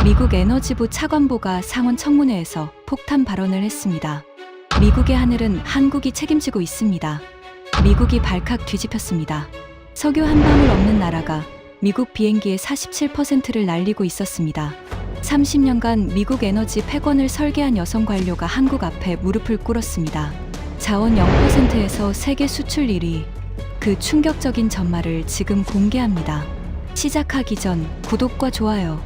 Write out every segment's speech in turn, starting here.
미국 에너지부 차관보가 상원 청문회에서 폭탄 발언을 했습니다. 미국의 하늘은 한국이 책임지고 있습니다. 미국이 발칵 뒤집혔습니다. 석유 한 방울 없는 나라가 미국 비행기의 47%를 날리고 있었습니다. 30년간 미국 에너지 패권을 설계한 여성 관료가 한국 앞에 무릎을 꿇었습니다. 자원 0%에서 세계 수출 1위. 그 충격적인 전말을 지금 공개합니다. 시작하기 전 구독과 좋아요,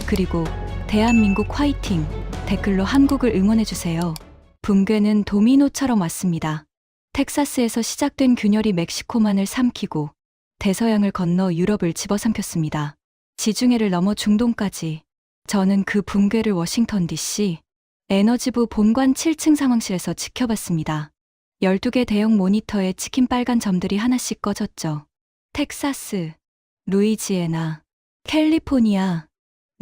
그리고 대한민국 화이팅 댓글로 한국을 응원해주세요. 붕괴는 도미노처럼 왔습니다. 텍사스에서 시작된 균열이 멕시코만을 삼키고 대서양을 건너 유럽을 집어삼켰습니다. 지중해를 넘어 중동까지. 저는 그 붕괴를 워싱턴 DC 에너지부 본관 7층 상황실에서 지켜봤습니다. 12개 대형 모니터에 찍힌 빨간 점들이 하나씩 꺼졌죠. 텍사스, 루이지애나, 캘리포니아,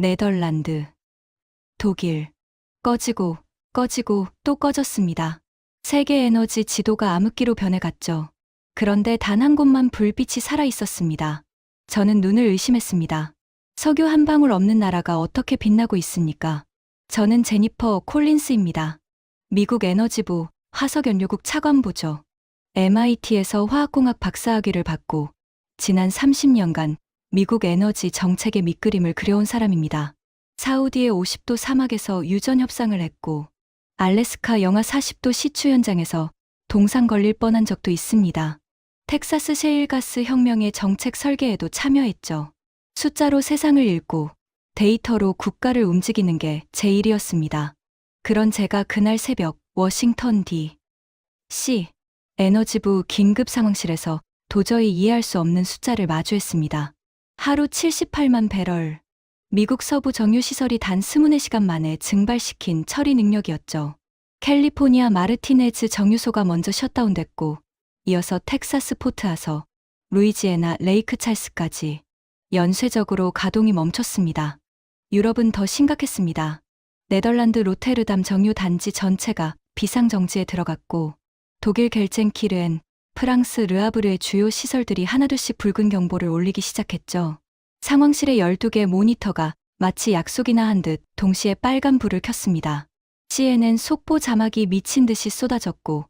네덜란드, 독일. 꺼지고 또 꺼졌습니다. 세계 에너지 지도가 암흑기로 변해갔죠. 그런데 단 한 곳만 불빛이 살아 있었습니다. 저는 눈을 의심했습니다. 석유 한 방울 없는 나라가 어떻게 빛나고 있습니까? 저는 제니퍼 콜린스입니다. 미국 에너지부 화석연료국 차관보죠. MIT에서 화학공학 박사학위를 받고 지난 30년간 미국 에너지 정책의 밑그림을 그려온 사람입니다. 사우디의 50도 사막에서 유전 협상을 했고 알래스카 영하 40도 시추 현장에서 동상 걸릴 뻔한 적도 있습니다. 텍사스 셰일가스 혁명의 정책 설계에도 참여했죠. 숫자로 세상을 읽고 데이터로 국가를 움직이는 게 제 일이었습니다. 그런 제가 그날 새벽 워싱턴 DC 에너지부 긴급 상황실에서 도저히 이해할 수 없는 숫자를 마주했습니다. 하루 78만 배럴. 미국 서부 정유시설이 단 24시간 만에 증발시킨 처리 능력이었죠. 캘리포니아 마르티네즈 정유소가 먼저 셧다운됐고 이어서 텍사스 포트하서 루이지애나 레이크 찰스까지 연쇄적으로 가동이 멈췄습니다. 유럽은 더 심각했습니다. 네덜란드 로테르담 정유 단지 전체가 비상정지에 들어갔고 독일 겔젠키르엔, 프랑스 르아브르의 주요 시설들이 하나둘씩 붉은 경보를 올리기 시작했죠. 상황실의 12개 모니터가 마치 약속이나 한 듯 동시에 빨간 불을 켰습니다. CNN 속보 자막이 미친 듯이 쏟아졌고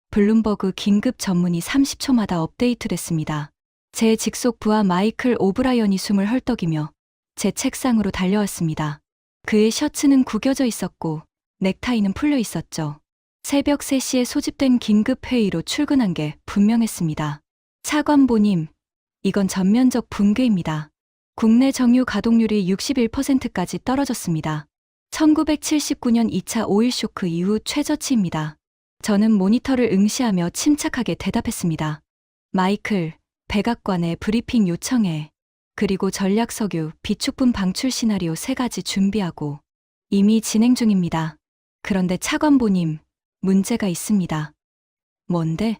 블룸버그 긴급 전문이 30초마다 업데이트됐습니다. 제 직속 부하 마이클 오브라이언이 숨을 헐떡이며 제 책상으로 달려왔습니다. 그의 셔츠는 구겨져 있었고 넥타이는 풀려 있었죠. 새벽 3시에 소집된 긴급 회의로 출근한 게 분명했습니다. 차관보님, 이건 전면적 붕괴입니다. 국내 정유 가동률이 61%까지 떨어졌습니다. 1979년 2차 오일 쇼크 이후 최저치입니다. 저는 모니터를 응시하며 침착하게 대답했습니다. 마이클, 백악관에 브리핑 요청해. 그리고 전략석유, 비축분 방출 시나리오 3가지 준비하고 이미 진행 중입니다. 그런데 차관보님, 문제가 있습니다. 뭔데?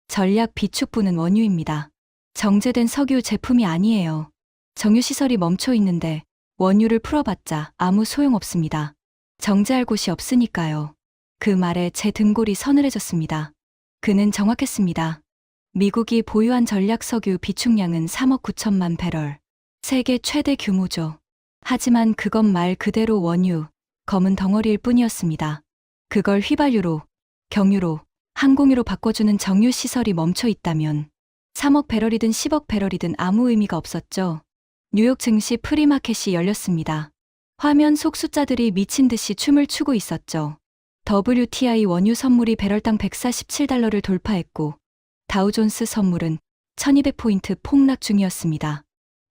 전략 비축분은 원유입니다. 정제된 석유 제품이 아니에요. 정유시설이 멈춰 있는데 원유를 풀어봤자 아무 소용없습니다. 정제할 곳이 없으니까요. 그 말에 제 등골이 서늘해졌습니다. 그는 정확했습니다. 미국이 보유한 전략 석유 비축량은 3억 9천만 배럴. 세계 최대 규모죠. 하지만 그건 말 그대로 원유, 검은 덩어리일 뿐이었습니다. 그걸 휘발유로, 경유로, 항공유로 바꿔주는 정유시설이 멈춰 있다면 3억 배럴이든 10억 배럴이든 아무 의미가 없었죠. 뉴욕 증시 프리마켓이 열렸습니다. 화면 속 숫자들이 미친 듯이 춤을 추고 있었죠. WTI 원유 선물이 배럴당 147달러를 돌파했고 다우존스 선물은 1200포인트 폭락 중이었습니다.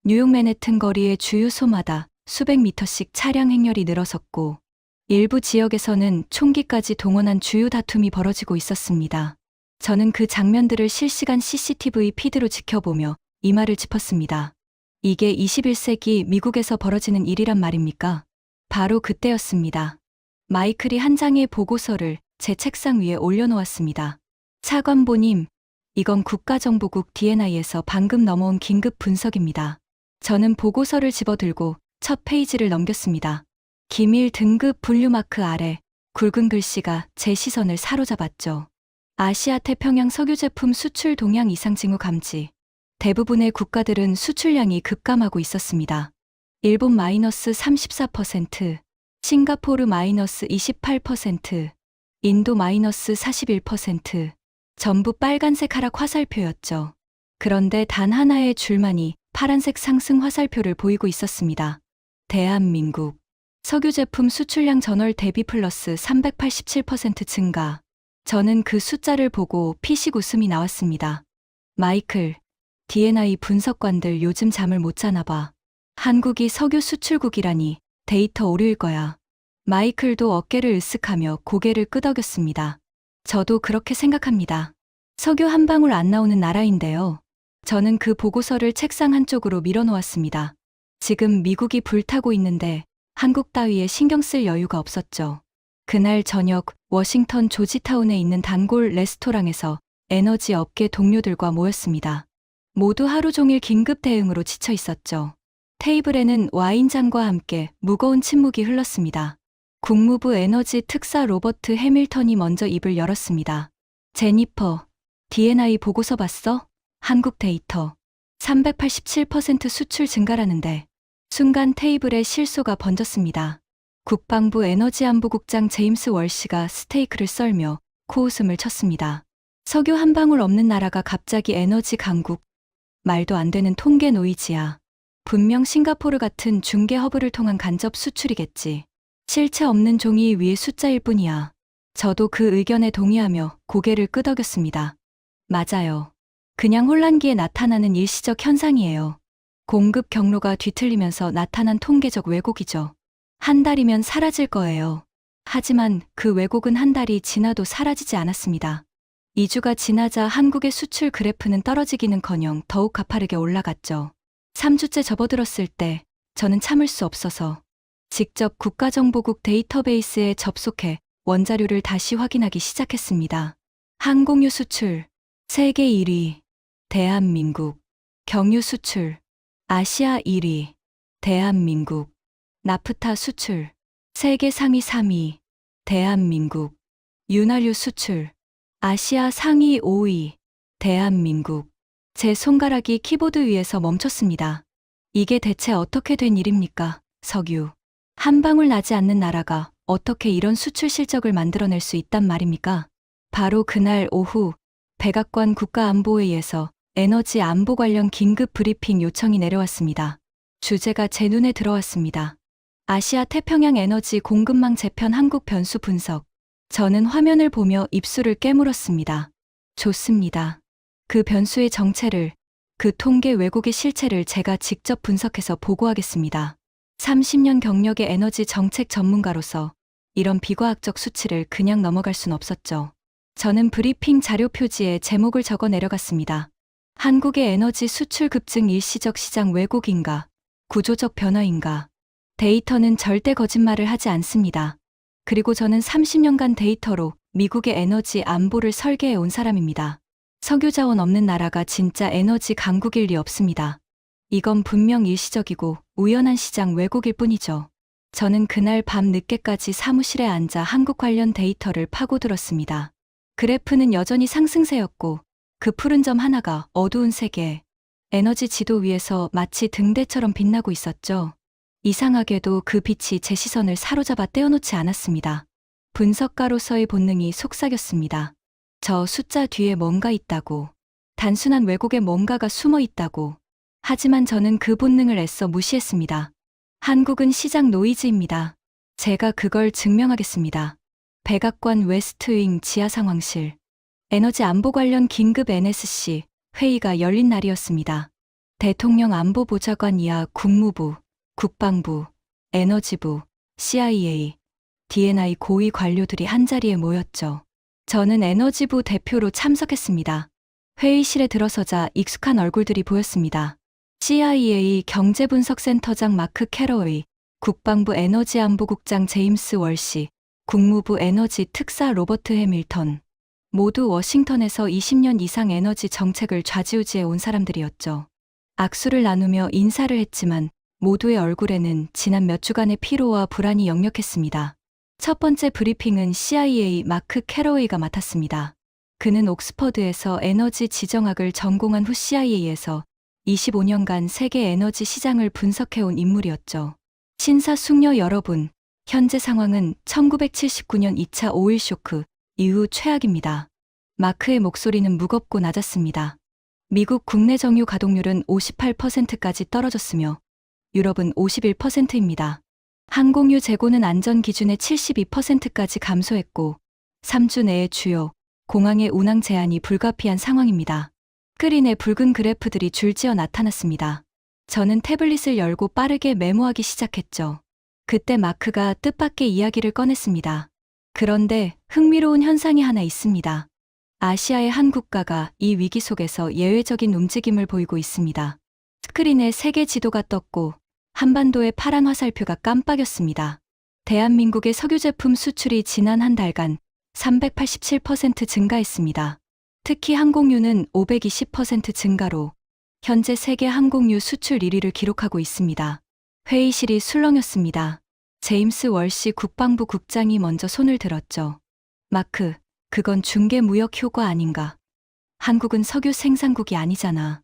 뉴욕 맨해튼 거리의 주유소마다 수백 미터씩 차량 행렬이 늘어섰고 일부 지역에서는 총기까지 동원한 주유 다툼이 벌어지고 있었습니다. 저는 그 장면들을 실시간 CCTV 피드로 지켜보며 이 말을 짚었습니다. 이게 21세기 미국에서 벌어지는 일이란 말입니까? 바로 그때였습니다. 마이클이 한 장의 보고서를 제 책상 위에 올려놓았습니다. 차관보님, 이건 국가정보국 DNI에서 방금 넘어온 긴급 분석입니다. 저는 보고서를 집어들고 첫 페이지를 넘겼습니다. 기밀 등급 분류마크 아래 굵은 글씨가 제 시선을 사로잡았죠. 아시아 태평양 석유 제품 수출 동향 이상 징후 감지. 대부분의 국가들은 수출량이 급감하고 있었습니다. 일본 마이너스 34%, 싱가포르 마이너스 28%, 인도 마이너스 41%, 전부 빨간색 하락 화살표였죠. 그런데 단 하나의 줄만이 파란색 상승 화살표를 보이고 있었습니다. 대한민국. 석유 제품 수출량 전월 대비 플러스 387% 증가. 저는 그 숫자를 보고 피식 웃음이 나왔습니다. 마이클, D&I 분석관들 요즘 잠을 못 자나 봐. 한국이 석유 수출국이라니 데이터 오류일 거야. 마이클도 어깨를 으쓱하며 고개를 끄덕였습니다. 저도 그렇게 생각합니다. 석유 한 방울 안 나오는 나라인데요. 저는 그 보고서를 책상 한쪽으로 밀어놓았습니다. 지금 미국이 불타고 있는데 한국 따위에 신경 쓸 여유가 없었죠. 그날 저녁 워싱턴 조지타운에 있는 단골 레스토랑에서 에너지 업계 동료들과 모였습니다. 모두 하루 종일 긴급 대응으로 지쳐 있었죠. 테이블에는 와인잔과 함께 무거운 침묵이 흘렀습니다. 국무부 에너지 특사 로버트 해밀턴이 먼저 입을 열었습니다. 제니퍼, D&I 보고서 봤어? 한국 데이터. 387% 수출 증가라는데. 순간 테이블에 실소가 번졌습니다. 국방부 에너지안보국장 제임스 월시가 스테이크를 썰며 코웃음을 쳤습니다. 석유 한 방울 없는 나라가 갑자기 에너지 강국. 말도 안 되는 통계 노이즈야. 분명 싱가포르 같은 중개 허브를 통한 간접 수출이겠지. 실체 없는 종이 위의 숫자일 뿐이야. 저도 그 의견에 동의하며 고개를 끄덕였습니다. 맞아요. 그냥 혼란기에 나타나는 일시적 현상이에요. 공급 경로가 뒤틀리면서 나타난 통계적 왜곡이죠. 한 달이면 사라질 거예요. 하지만 그 왜곡은 한 달이 지나도 사라지지 않았습니다. 2주가 지나자 한국의 수출 그래프는 떨어지기는커녕 더욱 가파르게 올라갔죠. 3주째 접어들었을 때 저는 참을 수 없어서 직접 국가정보국 데이터베이스에 접속해 원자료를 다시 확인하기 시작했습니다. 항공유 수출 세계 1위 대한민국, 경유 수출 아시아 1위 대한민국, 나프타 수출 세계 상위 3위 대한민국, 윤활유 수출 아시아 상위 5위 대한민국. 제 손가락이 키보드 위에서 멈췄습니다. 이게 대체 어떻게 된 일입니까? 석유 한 방울 나지 않는 나라가 어떻게 이런 수출 실적을 만들어낼 수 있단 말입니까? 바로 그날 오후 백악관 국가안보회의에서 에너지 안보 관련 긴급 브리핑 요청이 내려왔습니다. 주제가 제 눈에 들어왔습니다. 아시아 태평양 에너지 공급망 재편 한국 변수 분석. 저는 화면을 보며 입술을 깨물었습니다. 좋습니다. 그 변수의 정체를, 그 통계 왜곡의 실체를 제가 직접 분석해서 보고하겠습니다. 30년 경력의 에너지 정책 전문가로서 이런 비과학적 수치를 그냥 넘어갈 순 없었죠. 저는 브리핑 자료 표지에 제목을 적어 내려갔습니다. 한국의 에너지 수출 급증 일시적 시장 왜곡인가, 구조적 변화인가. 데이터는 절대 거짓말을 하지 않습니다. 그리고 저는 30년간 데이터로 미국의 에너지 안보를 설계해 온 사람입니다. 석유 자원 없는 나라가 진짜 에너지 강국일 리 없습니다. 이건 분명 일시적이고 우연한 시장 왜곡일 뿐이죠. 저는 그날 밤 늦게까지 사무실에 앉아 한국 관련 데이터를 파고들었습니다. 그래프는 여전히 상승세였고 그 푸른 점 하나가 어두운 세계, 에너지 지도 위에서 마치 등대처럼 빛나고 있었죠. 이상하게도 그 빛이 제 시선을 사로잡아 떼어놓지 않았습니다. 분석가로서의 본능이 속삭였습니다. 저 숫자 뒤에 뭔가 있다고. 단순한 왜곡에 뭔가가 숨어 있다고. 하지만 저는 그 본능을 애써 무시했습니다. 한국은 시장 노이즈입니다. 제가 그걸 증명하겠습니다. 백악관 웨스트윙 지하 상황실. 에너지 안보 관련 긴급 NSC 회의가 열린 날이었습니다. 대통령 안보보좌관 이하 국무부, 국방부, 에너지부, CIA, D&I 고위 관료들이 한자리에 모였죠. 저는 에너지부 대표로 참석했습니다. 회의실에 들어서자 익숙한 얼굴들이 보였습니다. CIA 경제분석센터장 마크 캐러웨이, 국방부 에너지안보국장 제임스 월시, 국무부 에너지 특사 로버트 해밀턴. 모두 워싱턴에서 20년 이상 에너지 정책을 좌지우지해 온 사람들이었죠. 악수를 나누며 인사를 했지만 모두의 얼굴에는 지난 몇 주간의 피로와 불안이 역력했습니다. 첫 번째 브리핑은 CIA 마크 캐러웨이가 맡았습니다. 그는 옥스퍼드에서 에너지 지정학을 전공한 후 CIA에서 25년간 세계 에너지 시장을 분석해온 인물이었죠. 신사숙녀 여러분, 현재 상황은 1979년 2차 오일 쇼크 이후 최악입니다. 마크의 목소리는 무겁고 낮았습니다. 미국 국내 정유 가동률은 58%까지 떨어졌으며 유럽은 51%입니다. 항공유 재고는 안전 기준의 72%까지 감소했고 3주 내에 주요 공항의 운항 제한이 불가피한 상황입니다. 스크린에 붉은 그래프들이 줄지어 나타났습니다. 저는 태블릿을 열고 빠르게 메모하기 시작했죠. 그때 마크가 뜻밖의 이야기를 꺼냈습니다. 그런데 흥미로운 현상이 하나 있습니다. 아시아의 한 국가가 이 위기 속에서 예외적인 움직임을 보이고 있습니다. 스크린에 세계 지도가 떴고 한반도의 파란 화살표가 깜빡였습니다. 대한민국의 석유 제품 수출이 지난 한 달간 387% 증가했습니다. 특히 항공유는 520% 증가로 현재 세계 항공유 수출 1위를 기록하고 있습니다. 회의실이 술렁였습니다. 제임스 월시 국방부 국장이 먼저 손을 들었죠. 마크, 그건 중개 무역 효과 아닌가? 한국은 석유 생산국이 아니잖아.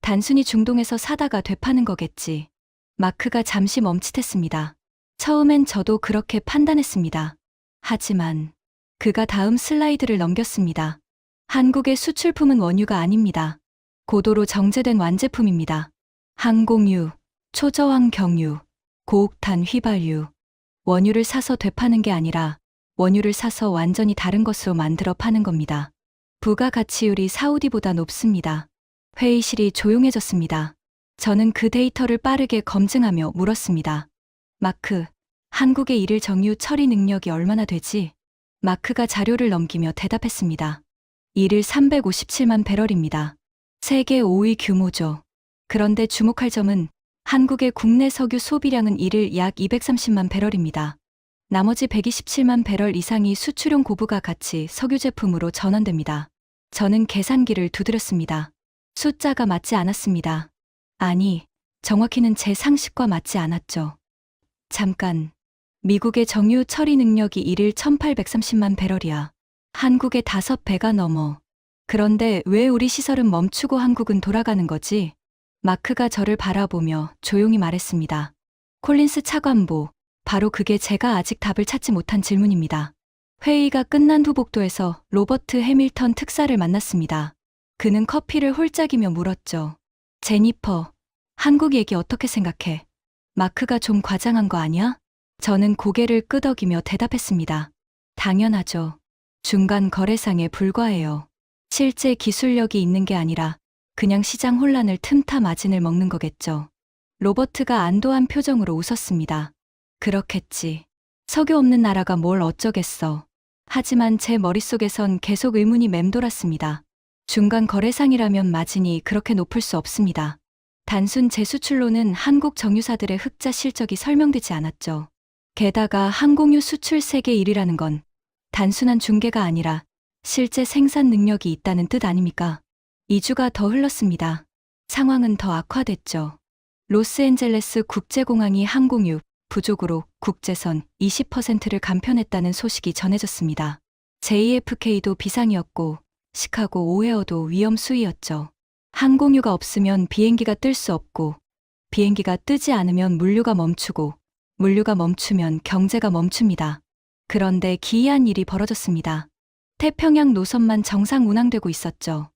단순히 중동에서 사다가 되파는 거겠지. 마크가 잠시 멈칫했습니다. 처음엔 저도 그렇게 판단했습니다. 하지만 그가 다음 슬라이드를 넘겼습니다. 한국의 수출품은 원유가 아닙니다. 고도로 정제된 완제품입니다. 항공유, 초저항 경유, 고옥탄 휘발유. 원유를 사서 되파는 게 아니라 원유를 사서 완전히 다른 것으로 만들어 파는 겁니다. 부가가치율이 사우디보다 높습니다. 회의실이 조용해졌습니다. 저는 그 데이터를 빠르게 검증하며 물었습니다. 마크, 한국의 일일 정유 처리 능력이 얼마나 되지? 마크가 자료를 넘기며 대답했습니다. 일일 357만 배럴입니다. 세계 5위 규모죠. 그런데 주목할 점은 한국의 국내 석유 소비량은 일일 약 230만 배럴입니다. 나머지 127만 배럴 이상이 수출용 고부가 가치 석유 제품으로 전환됩니다. 저는 계산기를 두드렸습니다. 숫자가 맞지 않았습니다. 아니, 정확히는 제 상식과 맞지 않았죠. 잠깐, 미국의 정유 처리 능력이 일일 1830만 배럴이야. 한국의 5배가 넘어. 그런데 왜 우리 시설은 멈추고 한국은 돌아가는 거지? 마크가 저를 바라보며 조용히 말했습니다. 콜린스 차관보, 바로 그게 제가 아직 답을 찾지 못한 질문입니다. 회의가 끝난 후 복도에서 로버트 해밀턴 특사를 만났습니다. 그는 커피를 홀짝이며 물었죠. 제니퍼, 한국 얘기 어떻게 생각해? 마크가 좀 과장한 거 아니야? 저는 고개를 끄덕이며 대답했습니다. 당연하죠. 중간 거래상에 불과해요. 실제 기술력이 있는 게 아니라 그냥 시장 혼란을 틈타 마진을 먹는 거겠죠. 로버트가 안도한 표정으로 웃었습니다. 그렇겠지. 석유 없는 나라가 뭘 어쩌겠어. 하지만 제 머릿속에선 계속 의문이 맴돌았습니다. 중간 거래상이라면 마진이 그렇게 높을 수 없습니다. 단순 재수출로는 한국 정유사들의 흑자 실적이 설명되지 않았죠. 게다가 항공유 수출 세계 1위라는 건 단순한 중개가 아니라 실제 생산 능력이 있다는 뜻 아닙니까? 2주가 더 흘렀습니다. 상황은 더 악화됐죠. 로스앤젤레스 국제공항이 항공유 부족으로 국제선 20%를 감편했다는 소식이 전해졌습니다. JFK도 비상이었고 시카고 오헤어도 위험 수위였죠. 항공유가 없으면 비행기가 뜰 수 없고 비행기가 뜨지 않으면 물류가 멈추고 물류가 멈추면 경제가 멈춥니다. 그런데 기이한 일이 벌어졌습니다. 태평양 노선만 정상 운항되고 있었죠.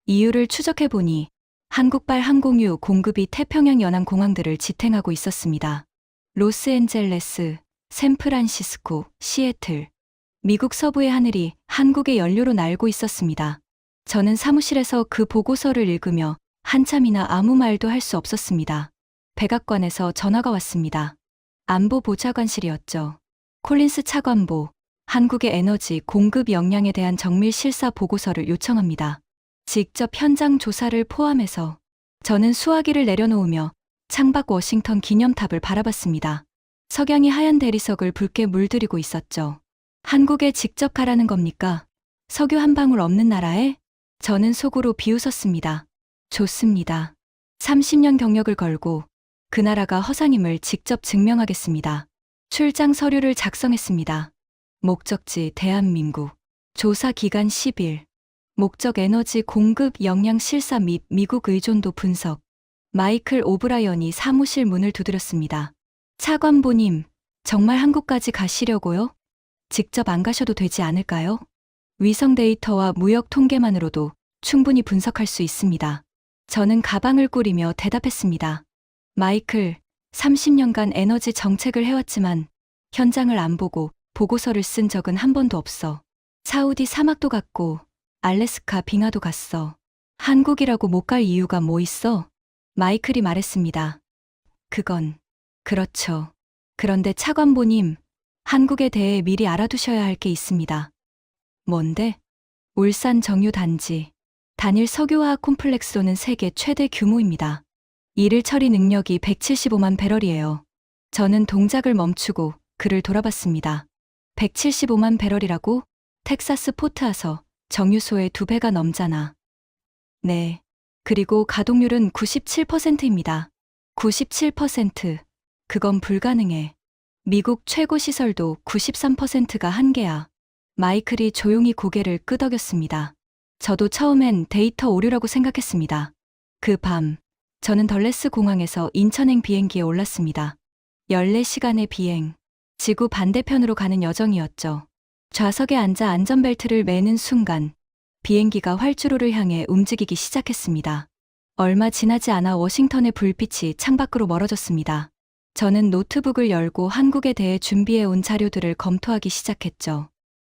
이유를 추적해보니 한국발 항공유 공급이 태평양 연안 공항들을 지탱하고 있었습니다. 로스앤젤레스, 샌프란시스코, 시애틀. 미국 서부의 하늘이 한국의 연료로 날고 있었습니다. 저는 사무실에서 그 보고서를 읽으며 한참이나 아무 말도 할 수 없었습니다. 백악관에서 전화가 왔습니다. 안보보좌관실이었죠. 콜린스 차관보, 한국의 에너지 공급 역량에 대한 정밀 실사 보고서를 요청합니다. 직접 현장 조사를 포함해서 저는 수화기를 내려놓으며 창밖 워싱턴 기념탑을 바라봤습니다. 석양이 하얀 대리석을 붉게 물들이고 있었죠. 한국에 직접 가라는 겁니까? 석유 한 방울 없는 나라에? 저는 속으로 비웃었습니다. 좋습니다. 30년 경력을 걸고 그 나라가 허상임을 직접 증명하겠습니다. 출장 서류를 작성했습니다. 목적지 대한민국. 조사 기간 10일. 목적 에너지 공급 역량 실사 및 미국 의존도 분석. 마이클 오브라이언이 사무실 문을 두드렸습니다. 차관보님, 정말 한국까지 가시려고요? 직접 안 가셔도 되지 않을까요? 위성 데이터와 무역 통계만으로도 충분히 분석할 수 있습니다. 저는 가방을 꾸리며 대답했습니다. 마이클, 30년간 에너지 정책을 해왔지만 현장을 안 보고 보고서를 쓴 적은 한 번도 없어. 사우디 사막도 갔고 알래스카 빙하도 갔어. 한국이라고 못 갈 이유가 뭐 있어? 마이클이 말했습니다. 그건 그렇죠. 그런데 차관보님, 한국에 대해 미리 알아두셔야 할 게 있습니다. 뭔데? 울산 정유단지. 단일 석유화학 콤플렉스로는 세계 최대 규모입니다. 일일 처리 능력이 175만 배럴이에요. 저는 동작을 멈추고 그를 돌아봤습니다. 175만 배럴이라고? 텍사스 포트아서 정유소의 2배가 넘잖아. 네. 그리고 가동률은 97%입니다. 97%. 그건 불가능해. 미국 최고 시설도 93%가 한계야. 마이클이 조용히 고개를 끄덕였습니다. 저도 처음엔 데이터 오류라고 생각했습니다. 그 밤, 저는 덜레스 공항에서 인천행 비행기에 올랐습니다. 14시간의 비행. 지구 반대편으로 가는 여정이었죠. 좌석에 앉아 안전벨트를 매는 순간 비행기가 활주로를 향해 움직이기 시작했습니다. 얼마 지나지 않아 워싱턴의 불빛이 창밖으로 멀어졌습니다. 저는 노트북을 열고 한국에 대해 준비해온 자료들을 검토하기 시작했죠.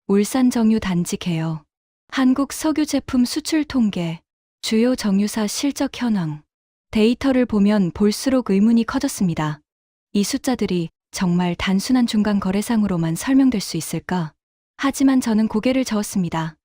울산 정유 단지 개요. 한국 석유 제품 수출 통계, 주요 정유사 실적 현황. 데이터를 보면 볼수록 의문이 커졌습니다. 이 숫자들이 정말 단순한 중간 거래상으로만 설명될 수 있을까? 하지만 저는 고개를 저었습니다.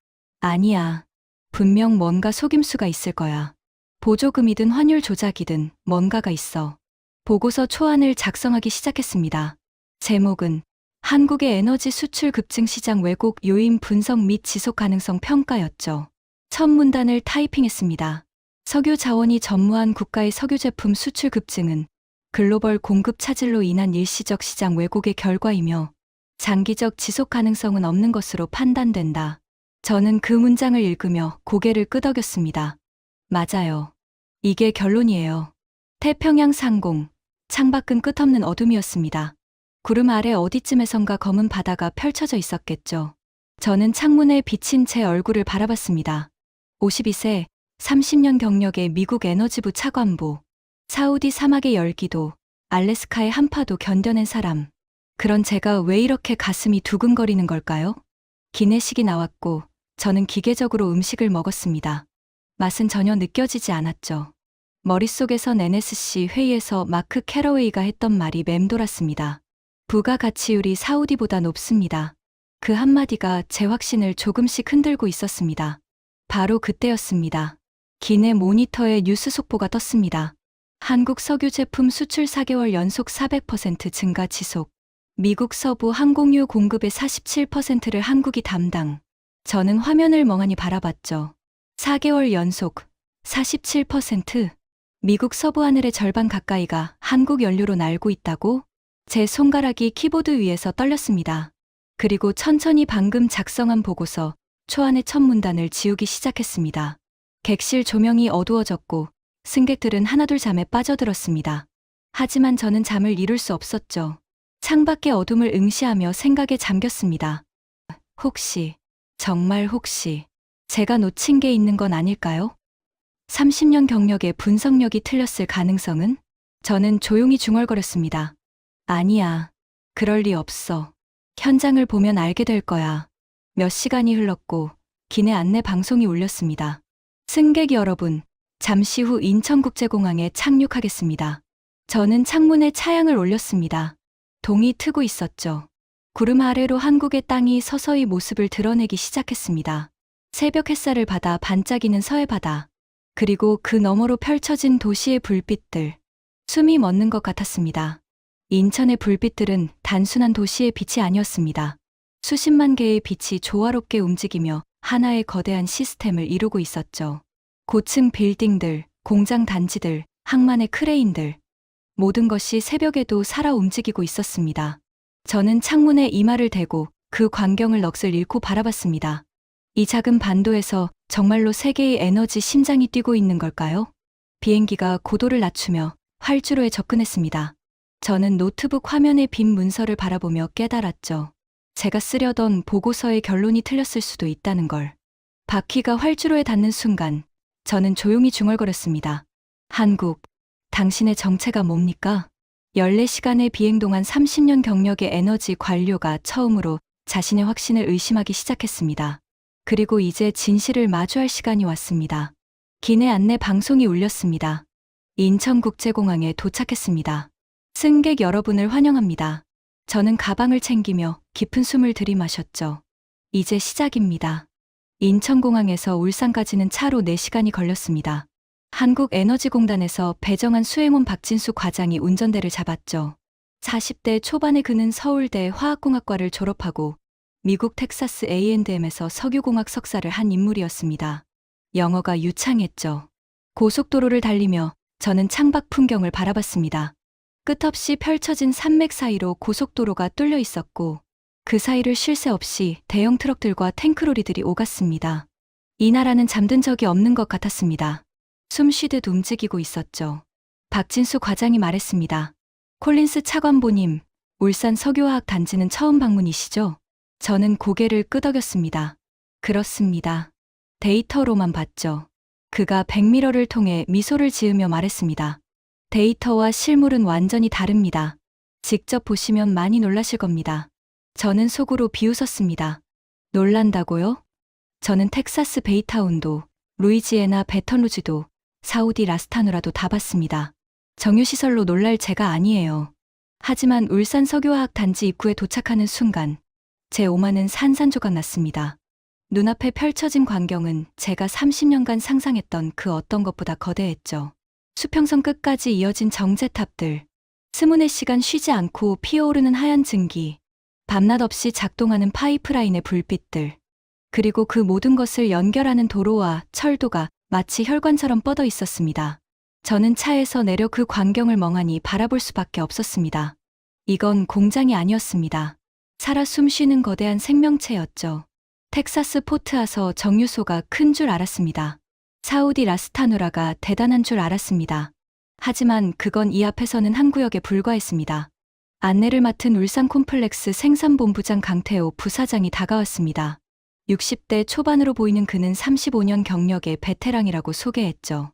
아니야. 분명 뭔가 속임수가 있을 거야. 보조금이든 환율 조작이든 뭔가가 있어. 보고서 초안을 작성하기 시작했습니다. 제목은 한국의 에너지 수출 급증 시장 왜곡 요인 분석 및 지속 가능성 평가였죠. 첫 문단을 타이핑했습니다. 석유 자원이 전무한 국가의 석유 제품 수출 급증은 글로벌 공급 차질로 인한 일시적 시장 왜곡의 결과이며 장기적 지속 가능성은 없는 것으로 판단된다. 저는 그 문장을 읽으며 고개를 끄덕였습니다. 맞아요. 이게 결론이에요. 태평양 상공, 창밖은 끝없는 어둠이었습니다. 구름 아래 어디쯤에선가 검은 바다가 펼쳐져 있었겠죠. 저는 창문에 비친 제 얼굴을 바라봤습니다. 52세, 30년 경력의 미국 에너지부 차관보, 사우디 사막의 열기도, 알래스카의 한파도 견뎌낸 사람. 그런 제가 왜 이렇게 가슴이 두근거리는 걸까요? 기내식이 나왔고 저는 기계적으로 음식을 먹었습니다. 맛은 전혀 느껴지지 않았죠. 머릿속에선 NSC 회의에서 마크 캐러웨이가 했던 말이 맴돌았습니다. 부가가치율이 사우디보다 높습니다. 그 한마디가 제 확신을 조금씩 흔들고 있었습니다. 바로 그때였습니다. 기내 모니터에 뉴스 속보가 떴습니다. 한국 석유 제품 수출 4개월 연속 400% 증가 지속. 미국 서부 항공유 공급의 47%를 한국이 담당. 저는 화면을 멍하니 바라봤죠. 4개월 연속 47%? 미국 서부 하늘의 절반 가까이가 한국 연료로 날고 있다고? 제 손가락이 키보드 위에서 떨렸습니다. 그리고 천천히 방금 작성한 보고서 초안의 첫 문단을 지우기 시작했습니다. 객실 조명이 어두워졌고 승객들은 하나둘 잠에 빠져들었습니다. 하지만 저는 잠을 이룰 수 없었죠. 창밖의 어둠을 응시하며 생각에 잠겼습니다. 혹시, 정말 혹시 제가 놓친 게 있는 건 아닐까요? 30년 경력의 분석력이 틀렸을 가능성은? 저는 조용히 중얼거렸습니다. 아니야. 그럴 리 없어. 현장을 보면 알게 될 거야. 몇 시간이 흘렀고 기내 안내 방송이 울렸습니다. 승객 여러분, 잠시 후 인천국제공항에 착륙하겠습니다. 저는 창문에 차양을 올렸습니다. 동이 트고 있었죠. 구름 아래로 한국의 땅이 서서히 모습을 드러내기 시작했습니다. 새벽 햇살을 받아 반짝이는 서해바다. 그리고 그 너머로 펼쳐진 도시의 불빛들. 숨이 멎는 것 같았습니다. 인천의 불빛들은 단순한 도시의 빛이 아니었습니다. 수십만 개의 빛이 조화롭게 움직이며 하나의 거대한 시스템을 이루고 있었죠. 고층 빌딩들, 공장 단지들, 항만의 크레인들. 모든 것이 새벽에도 살아 움직이고 있었습니다. 저는 창문에 이마를 대고 그 광경을 넋을 잃고 바라봤습니다. 이 작은 반도에서 정말로 세계의 에너지 심장이 뛰고 있는 걸까요? 비행기가 고도를 낮추며 활주로에 접근했습니다. 저는 노트북 화면의 빈 문서를 바라보며 깨달았죠. 제가 쓰려던 보고서의 결론이 틀렸을 수도 있다는 걸. 바퀴가 활주로에 닿는 순간 저는 조용히 중얼거렸습니다. 한국, 당신의 정체가 뭡니까? 14시간의 비행 동안 30년 경력의 에너지 관료가 처음으로 자신의 확신을 의심하기 시작했습니다. 그리고 이제 진실을 마주할 시간이 왔습니다. 기내 안내 방송이 울렸습니다. 인천국제공항에 도착했습니다. 승객 여러분을 환영합니다. 저는 가방을 챙기며 깊은 숨을 들이마셨죠. 이제 시작입니다. 인천공항에서 울산까지는 차로 4시간이 걸렸습니다. 한국에너지공단에서 배정한 수행원 박진수 과장이 운전대를 잡았죠. 40대 초반의 그는 서울대 화학공학과를 졸업하고 미국 텍사스 A&M에서 석유공학 석사를 한 인물이었습니다. 영어가 유창했죠. 고속도로를 달리며 저는 창밖 풍경을 바라봤습니다. 끝없이 펼쳐진 산맥 사이로 고속도로가 뚫려 있었고 그 사이를 쉴 새 없이 대형 트럭들과 탱크로리들이 오갔습니다. 이 나라는 잠든 적이 없는 것 같았습니다. 숨 쉬듯 움직이고 있었죠. 박진수 과장이 말했습니다. 콜린스 차관보님, 울산 석유화학 단지는 처음 방문이시죠? 저는 고개를 끄덕였습니다. 그렇습니다. 데이터로만 봤죠. 그가 백미러를 통해 미소를 지으며 말했습니다. 데이터와 실물은 완전히 다릅니다. 직접 보시면 많이 놀라실 겁니다. 저는 속으로 비웃었습니다. 놀란다고요? 저는 텍사스 베이타운도, 루이지애나 베턴루즈도, 사우디 라스타누라도 다 봤습니다. 정유시설로 놀랄 제가 아니에요. 하지만 울산 석유화학 단지 입구에 도착하는 순간 제 오만은 산산조각 났습니다. 눈앞에 펼쳐진 광경은 제가 30년간 상상했던 그 어떤 것보다 거대했죠. 수평선 끝까지 이어진 정제탑들, 스문의 시간 쉬지 않고 피어오르는 하얀 증기, 밤낮 없이 작동하는 파이프라인의 불빛들, 그리고 그 모든 것을 연결하는 도로와 철도가 마치 혈관처럼 뻗어 있었습니다. 저는 차에서 내려 그 광경을 멍하니 바라볼 수밖에 없었습니다. 이건 공장이 아니었습니다. 살아 숨쉬는 거대한 생명체였죠. 텍사스 포트아서 정유소가 큰 줄 알았습니다. 사우디 라스타누라가 대단한 줄 알았습니다. 하지만 그건 이 앞에서는 한 구역에 불과했습니다. 안내를 맡은 울산 콤플렉스 생산본부장 강태호 부사장이 다가왔습니다. 60대 초반으로 보이는 그는 35년 경력의 베테랑이라고 소개했죠.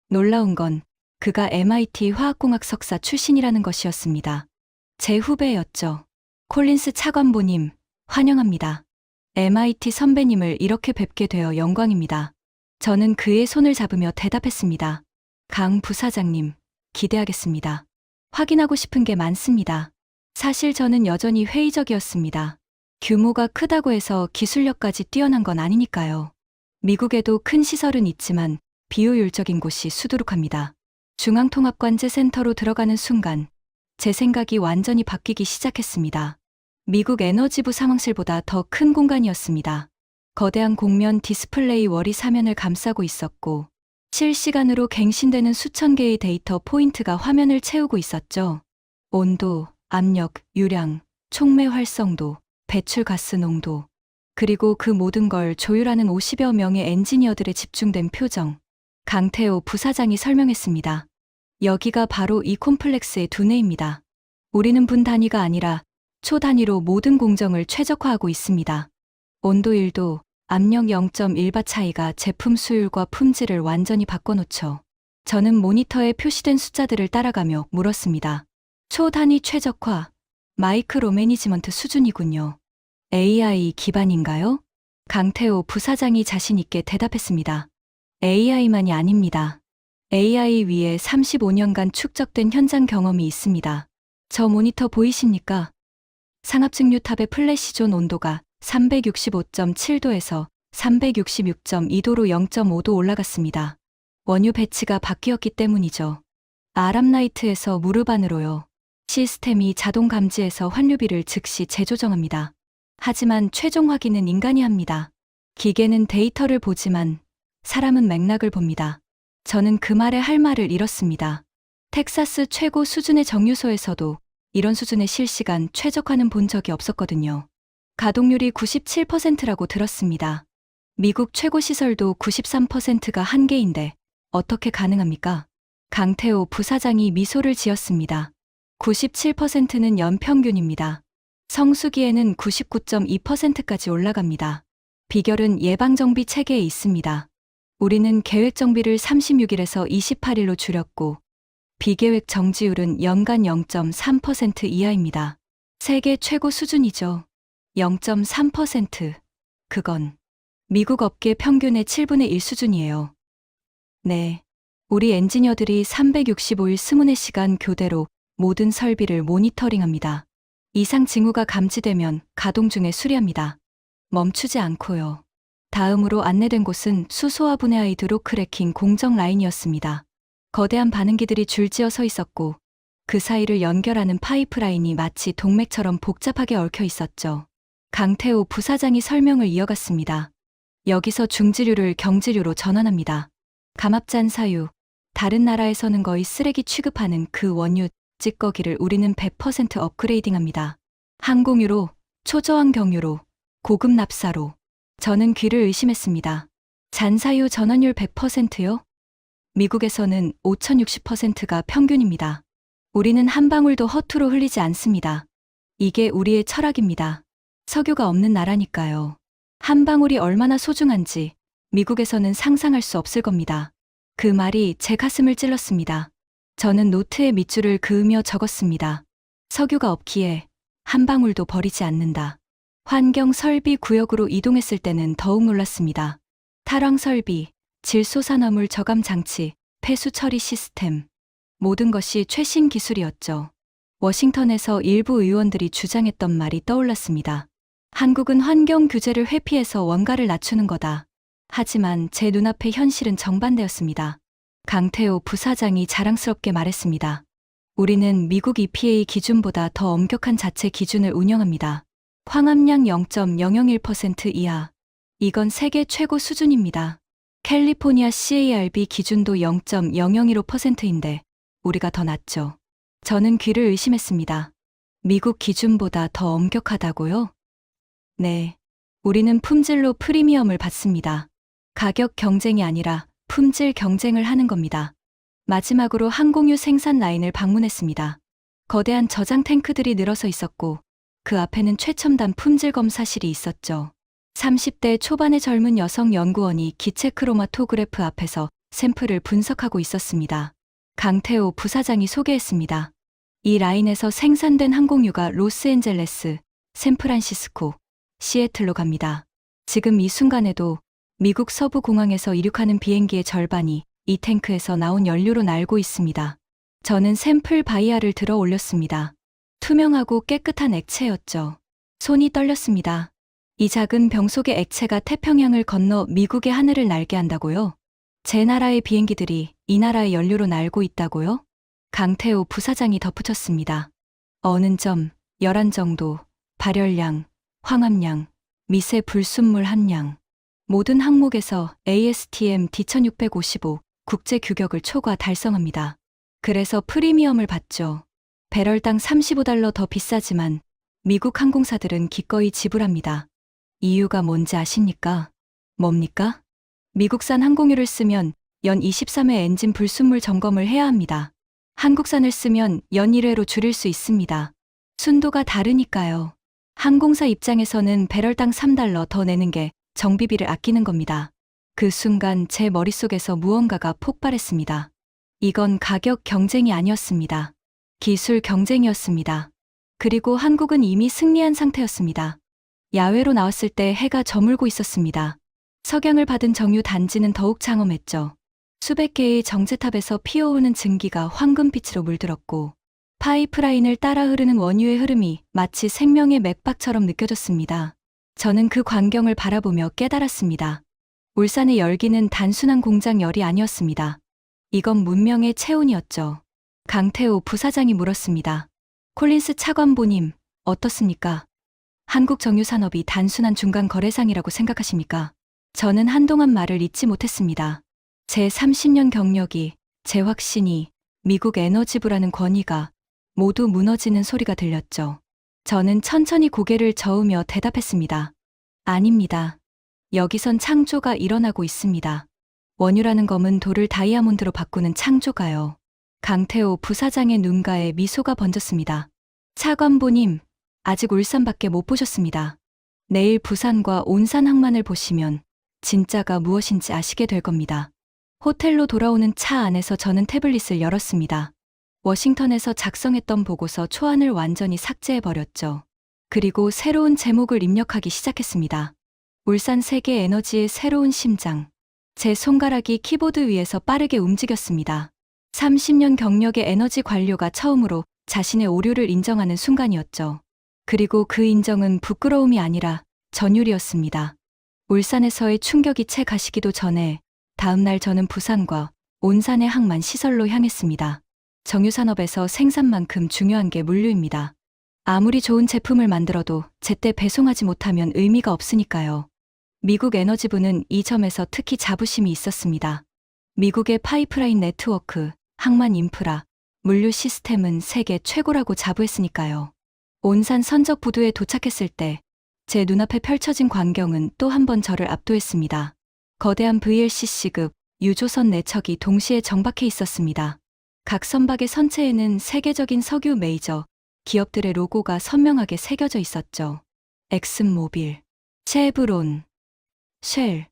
놀라운 건 그가 MIT 화학공학 석사 출신이라는 것이었습니다. 제 후배였죠. 콜린스 차관보님, 환영합니다. MIT 선배님을 이렇게 뵙게 되어 영광입니다. 저는 그의 손을 잡으며 대답했습니다. 강 부사장님, 기대하겠습니다. 확인하고 싶은 게 많습니다. 사실 저는 여전히 회의적이었습니다. 규모가 크다고 해서 기술력까지 뛰어난 건 아니니까요. 미국에도 큰 시설은 있지만 비효율적인 곳이 수두룩합니다. 중앙통합관제센터로 들어가는 순간 제 생각이 완전히 바뀌기 시작했습니다. 미국 에너지부 상황실보다 더 큰 공간이었습니다. 거대한 곡면 디스플레이 월이 사면을 감싸고 있었고 실시간으로 갱신되는 수천 개의 데이터 포인트가 화면을 채우고 있었죠. 온도, 압력, 유량, 촉매 활성도, 배출가스 농도, 그리고 그 모든 걸 조율하는 50여 명의 엔지니어들의 집중된 표정. 강태호 부사장이 설명했습니다. 여기가 바로 이 콤플렉스의 두뇌입니다. 우리는 분 단위가 아니라 초 단위로 모든 공정을 최적화하고 있습니다. 온도 1도, 압력 0.1바 차이가 제품 수율과 품질을 완전히 바꿔놓죠. 저는 모니터에 표시된 숫자들을 따라가며 물었습니다. 초 단위 최적화, 마이크로 매니지먼트 수준이군요. AI 기반인가요? 강태호 부사장이 자신 있게 대답했습니다. AI만이 아닙니다. AI 위에 35년간 축적된 현장 경험이 있습니다. 저 모니터 보이십니까? 상압증류탑의 플래시존 온도가 365.7도에서 366.2도로 0.5도 올라갔습니다. 원유 배치가 바뀌었기 때문이죠. 아랍나이트에서 무르반으로요. 시스템이 자동 감지해서 환류비를 즉시 재조정합니다. 하지만 최종 확인은 인간이 합니다. 기계는 데이터를 보지만 사람은 맥락을 봅니다. 저는 그 말에 할 말을 잃었습니다. 텍사스 최고 수준의 정유소에서도 이런 수준의 실시간 최적화는 본 적이 없었거든요. 가동률이 97%라고 들었습니다. 미국 최고 시설도 93%가 한계인데 어떻게 가능합니까? 강태호 부사장이 미소를 지었습니다. 97%는 연평균입니다. 성수기에는 99.2%까지 올라갑니다. 비결은 예방정비 체계에 있습니다. 우리는 계획정비를 36일에서 28일로 줄였고 비계획 정지율은 연간 0.3% 이하입니다. 세계 최고 수준이죠. 0.3%. 그건 미국 업계 평균의 7분의 1 수준이에요. 네. 우리 엔지니어들이 365일 24시간 교대로 모든 설비를 모니터링합니다. 이상 징후가 감지되면 가동 중에 수리합니다. 멈추지 않고요. 다음으로 안내된 곳은 수소화 분해 하이드로 크래킹 공정 라인이었습니다. 거대한 반응기들이 줄지어 서 있었고 그 사이를 연결하는 파이프라인이 마치 동맥처럼 복잡하게 얽혀 있었죠. 강태호 부사장이 설명을 이어갔습니다. 여기서 중지류를 경지류로 전환합니다. 감압잔 사유, 다른 나라에서는 거의 쓰레기 취급하는 그 원유, 찌꺼기를 우리는 100% 업그레이딩합니다. 항공유로, 초저항 경유로, 고급 납사로. 저는 귀를 의심했습니다. 잔사유 전환율 100%요? 미국에서는 5060%가 평균입니다. 우리는 한 방울도 허투루 흘리지 않습니다. 이게 우리의 철학입니다. 석유가 없는 나라니까요. 한 방울이 얼마나 소중한지 미국에서는 상상할 수 없을 겁니다. 그 말이 제 가슴을 찔렀습니다. 저는 노트에 밑줄을 그으며 적었습니다. 석유가 없기에 한 방울도 버리지 않는다. 환경 설비 구역으로 이동했을 때는 더욱 놀랐습니다. 탈황 설비, 질소산화물 저감 장치, 폐수 처리 시스템. 모든 것이 최신 기술이었죠. 워싱턴에서 일부 의원들이 주장했던 말이 떠올랐습니다. 한국은 환경 규제를 회피해서 원가를 낮추는 거다. 하지만 제 눈앞의 현실은 정반대였습니다. 강태호 부사장이 자랑스럽게 말했습니다. 우리는 미국 EPA 기준보다 더 엄격한 자체 기준을 운영합니다. 황합량 0.001% 이하. 이건 세계 최고 수준입니다. 캘리포니아 CARB 기준도 0.0015%인데 우리가 더 낮죠. 저는 귀를 의심했습니다. 미국 기준보다 더 엄격하다고요? 네. 우리는 품질로 프리미엄을 받습니다. 가격 경쟁이 아니라 품질 경쟁을 하는 겁니다. 마지막으로 항공유 생산 라인을 방문했습니다. 거대한 저장 탱크들이 늘어서 있었고 그 앞에는 최첨단 품질 검사실이 있었죠. 30대 초반의 젊은 여성 연구원이 기체 크로마토그래프 앞에서 샘플을 분석하고 있었습니다. 강태호 부사장이 소개했습니다. 이 라인에서 생산된 항공유가 로스앤젤레스, 샌프란시스코, 시애틀로 갑니다. 지금 이 순간에도 미국 서부 공항에서 이륙하는 비행기의 절반이 이 탱크에서 나온 연료로 날고 있습니다. 저는 샘플 바이아를 들어 올렸습니다. 투명하고 깨끗한 액체였죠. 손이 떨렸습니다. 이 작은 병 속의 액체가 태평양을 건너 미국의 하늘을 날게 한다고요? 제 나라의 비행기들이 이 나라의 연료로 날고 있다고요? 강태호 부사장이 덧붙였습니다. 어는 점, 열한 정도, 발열량, 황합량, 미세 불순물 함량. 모든 항목에서 ASTM D1655 국제 규격을 초과 달성합니다. 그래서 프리미엄을 받죠. 배럴당 $35 더 비싸지만 미국 항공사들은 기꺼이 지불합니다. 이유가 뭔지 아십니까? 뭡니까? 미국산 항공유를 쓰면 연 23회 엔진 불순물 점검을 해야 합니다. 한국산을 쓰면 연 1회로 줄일 수 있습니다. 순도가 다르니까요. 항공사 입장에서는 배럴당 $3 더 내는 게 정비비를 아끼는 겁니다. 그 순간 제 머릿속에서 무언가가 폭발했습니다. 이건 가격 경쟁이 아니었습니다. 기술 경쟁이었습니다. 그리고 한국은 이미 승리한 상태였습니다. 야외로 나왔을 때 해가 저물고 있었습니다. 석양을 받은 정유 단지는 더욱 장엄했죠. 수백 개의 정제탑에서 피어오르는 증기가 황금빛으로 물들었고 파이프라인을 따라 흐르는 원유의 흐름이 마치 생명의 맥박처럼 느껴졌습니다. 저는 그 광경을 바라보며 깨달았습니다. 울산의 열기는 단순한 공장 열이 아니었습니다. 이건 문명의 체온이었죠. 강태호 부사장이 물었습니다. 콜린스 차관보님, 어떻습니까? 한국 정유산업이 단순한 중간 거래상이라고 생각하십니까? 저는 한동안 말을 잇지 못했습니다. 제 30년 경력이, 제 확신이, 미국 에너지부라는 권위가 모두 무너지는 소리가 들렸죠. 저는 천천히 고개를 저으며 대답했습니다. 아닙니다. 여기선 창조가 일어나고 있습니다. 원유라는 검은 돌을 다이아몬드로 바꾸는 창조가요. 강태호 부사장의 눈가에 미소가 번졌습니다. 차관보님, 아직 울산밖에 못 보셨습니다. 내일 부산과 온산 항만을 보시면 진짜가 무엇인지 아시게 될 겁니다. 호텔로 돌아오는 차 안에서 저는 태블릿을 열었습니다. 워싱턴에서 작성했던 보고서 초안을 완전히 삭제해버렸죠. 그리고 새로운 제목을 입력하기 시작했습니다. 울산 세계 에너지의 새로운 심장. 제 손가락이 키보드 위에서 빠르게 움직였습니다. 30년 경력의 에너지 관료가 처음으로 자신의 오류를 인정하는 순간이었죠. 그리고 그 인정은 부끄러움이 아니라 전율이었습니다. 울산에서의 충격이 채 가시기도 전에 다음 날 저는 부산과 온산의 항만 시설로 향했습니다. 정유산업에서 생산만큼 중요한 게 물류입니다. 아무리 좋은 제품을 만들어도 제때 배송하지 못하면 의미가 없으니까요. 미국 에너지부는 이 점에서 특히 자부심이 있었습니다. 미국의 파이프라인 네트워크, 항만 인프라, 물류 시스템은 세계 최고라고 자부했으니까요. 온산 선적 부두에 도착했을 때 제 눈앞에 펼쳐진 광경은 또 한 번 저를 압도했습니다. 거대한 VLCC급 유조선 4척이 동시에 정박해 있었습니다. 각 선박의 선체에는 세계적인 석유 메이저 기업들의 로고가 선명하게 새겨져 있었죠. 엑슨모빌, 쉐브론, 쉘,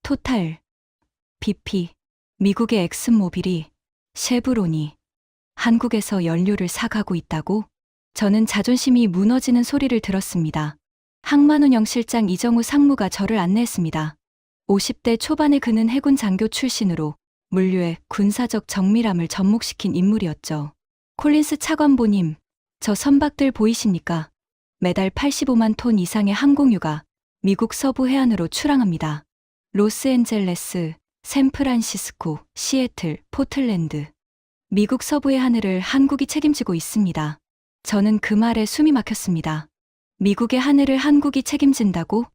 토탈, BP. 미국의 엑슨모빌이, 쉐브론이 한국에서 연료를 사가고 있다고? 저는 자존심이 무너지는 소리를 들었습니다. 항만운영 실장 이정우 상무가 저를 안내했습니다. 50대 초반의 그는 해군 장교 출신으로 물류의 군사적 정밀함을 접목시킨 인물이었죠. 콜린스 차관보님, 저 선박들 보이십니까? 매달 85만 톤 이상의 항공유가 미국 서부 해안으로 출항합니다. 로스앤젤레스, 샌프란시스코, 시애틀, 포틀랜드. 미국 서부의 하늘을 한국이 책임지고 있습니다. 저는 그 말에 숨이 막혔습니다. 미국의 하늘을 한국이 책임진다고?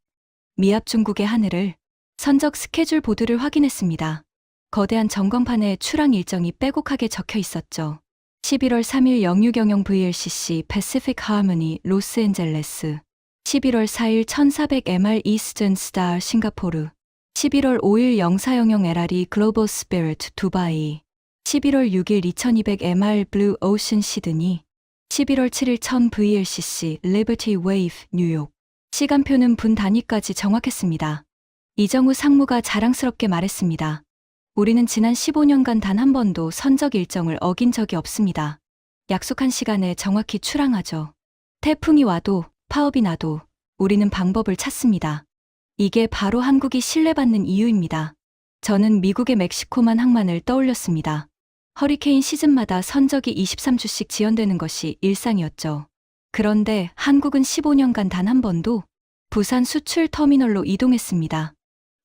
미합 중국의 하늘을. 선적 스케줄 보드를 확인했습니다. 거대한 전광판에 출항 일정이 빼곡하게 적혀 있었죠. 11월 3일 영유경영 VLCC 패시픽 하모니 로스앤젤레스, 11월 4일 1400MR 이스턴 스타 싱가포르, 11월 5일 영사영영 LRE 글로벌 스피릿 두바이, 11월 6일 2200MR 블루 오션 시드니, 11월 7일 1000 VLCC 리버티 웨이브 뉴욕. 시간표는 분 단위까지 정확했습니다. 이정우 상무가 자랑스럽게 말했습니다. 우리는 지난 15년간 단 한 번도 선적 일정을 어긴 적이 없습니다. 약속한 시간에 정확히 출항하죠. 태풍이 와도 파업이 나도 우리는 방법을 찾습니다. 이게 바로 한국이 신뢰받는 이유입니다. 저는 미국의 멕시코만 항만을 떠올렸습니다. 허리케인 시즌마다 선적이 23주씩 지연되는 것이 일상이었죠. 그런데 한국은 15년간 단 한 번도 부산 수출 터미널로 이동했습니다.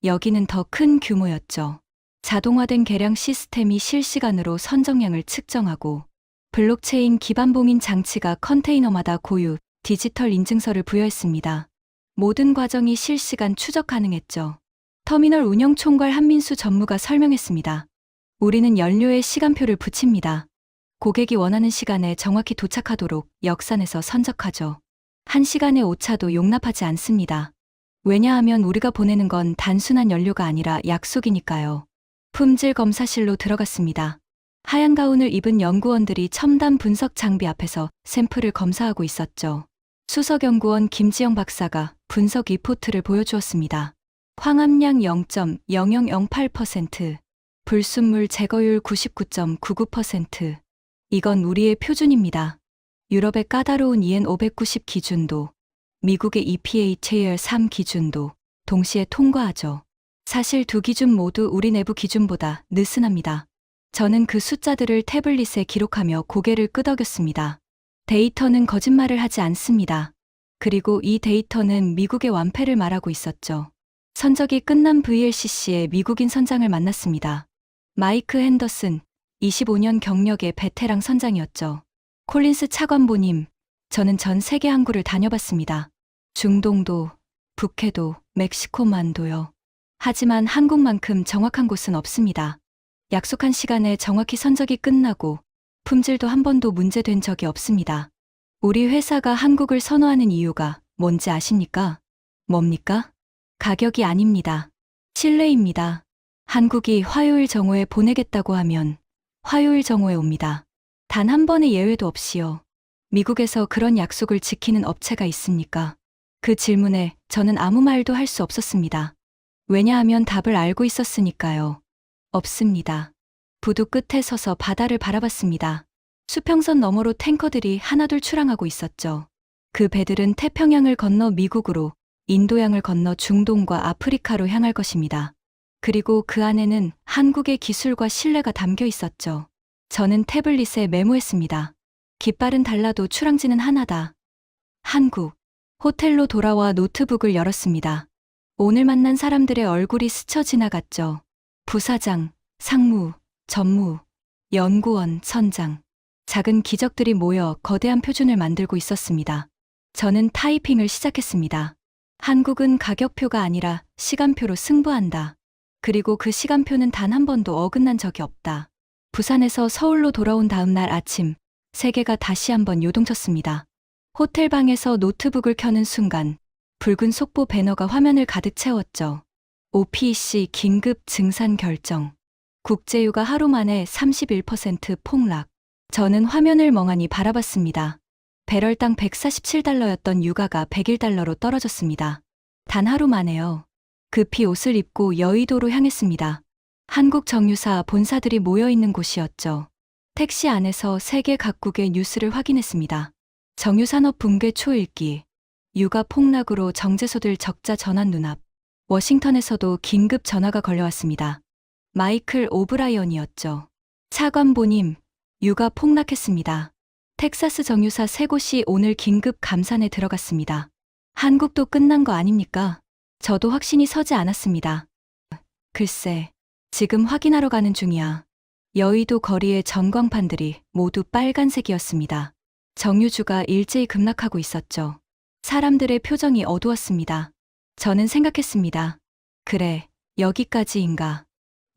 여기는 더 큰 규모였죠. 자동화된 계량 시스템이 실시간으로 선정량을 측정하고 블록체인 기반 봉인 장치가 컨테이너마다 고유 디지털 인증서를 부여했습니다. 모든 과정이 실시간 추적 가능했죠. 터미널 운영 총괄 한민수 전무가 설명했습니다. 우리는 연료에 시간표를 붙입니다. 고객이 원하는 시간에 정확히 도착하도록 역산해서 선적하죠. 1시간의 오차도 용납하지 않습니다. 왜냐하면 우리가 보내는 건 단순한 연료가 아니라 약속이니까요. 품질 검사실로 들어갔습니다. 하얀 가운을 입은 연구원들이 첨단 분석 장비 앞에서 샘플을 검사하고 있었죠. 수석연구원 김지영 박사가 분석 리포트를 보여주었습니다. 황함량 0.0008%, 불순물 제거율 99.99%. 이건 우리의 표준입니다. 유럽의 까다로운 EN 590 기준도, 미국의 EPA Tier 3 기준도 동시에 통과하죠. 사실 두 기준 모두 우리 내부 기준보다 느슨합니다. 저는 그 숫자들을 태블릿에 기록하며 고개를 끄덕였습니다. 데이터는 거짓말을 하지 않습니다. 그리고 이 데이터는 미국의 완패를 말하고 있었죠. 선적이 끝난 VLCC의 미국인 선장을 만났습니다. 마이크 핸더슨, 25년 경력의 베테랑 선장이었죠. 콜린스 차관보님, 저는 전 세계 항구를 다녀봤습니다. 중동도, 북해도, 멕시코만도요. 하지만 한국만큼 정확한 곳은 없습니다. 약속한 시간에 정확히 선적이 끝나고 품질도 한 번도 문제된 적이 없습니다. 우리 회사가 한국을 선호하는 이유가 뭔지 아십니까? 뭡니까? 가격이 아닙니다. 신뢰입니다. 한국이 화요일 정오에 보내겠다고 하면 화요일 정오에 옵니다. 단 한 번의 예외도 없이요. 미국에서 그런 약속을 지키는 업체가 있습니까? 그 질문에 저는 아무 말도 할 수 없었습니다. 왜냐하면 답을 알고 있었으니까요. 없습니다. 부두 끝에 서서 바다를 바라봤습니다. 수평선 너머로 탱커들이 하나둘 출항하고 있었죠. 그 배들은 태평양을 건너 미국으로, 인도양을 건너 중동과 아프리카로 향할 것입니다. 그리고 그 안에는 한국의 기술과 신뢰가 담겨 있었죠. 저는 태블릿에 메모했습니다. 깃발은 달라도 출항지는 하나다. 한국. 호텔로 돌아와 노트북을 열었습니다. 오늘 만난 사람들의 얼굴이 스쳐 지나갔죠. 부사장, 상무, 전무, 연구원, 선장. 작은 기적들이 모여 거대한 표준을 만들고 있었습니다. 저는 타이핑을 시작했습니다. 한국은 가격표가 아니라 시간표로 승부한다. 그리고 그 시간표는 단 한 번도 어긋난 적이 없다. 부산에서 서울로 돌아온 다음 날 아침, 세계가 다시 한번 요동쳤습니다. 호텔 방에서 노트북을 켜는 순간, 붉은 속보 배너가 화면을 가득 채웠죠. OPEC 긴급 증산 결정. 국제유가 하루 만에 31% 폭락. 저는 화면을 멍하니 바라봤습니다. 배럴당 147달러였던 유가가 101달러로 떨어졌습니다. 단 하루 만에요. 급히 옷을 입고 여의도로 향했습니다. 한국 정유사 본사들이 모여있는 곳이었죠. 택시 안에서 세계 각국의 뉴스를 확인했습니다. 정유산업 붕괴 초일기, 유가 폭락으로 정제소들 적자 전환 눈앞. 워싱턴에서도 긴급 전화가 걸려왔습니다. 마이클 오브라이언이었죠. 차관보님, 유가 폭락했습니다. 텍사스 정유사 3곳이 오늘 긴급 감산에 들어갔습니다. 한국도 끝난 거 아닙니까? 저도 확신이 서지 않았습니다. 글쎄, 지금 확인하러 가는 중이야. 여의도 거리의 전광판들이 모두 빨간색이었습니다. 정유주가 일제히 급락하고 있었죠. 사람들의 표정이 어두웠습니다. 저는 생각했습니다. 그래, 여기까지인가.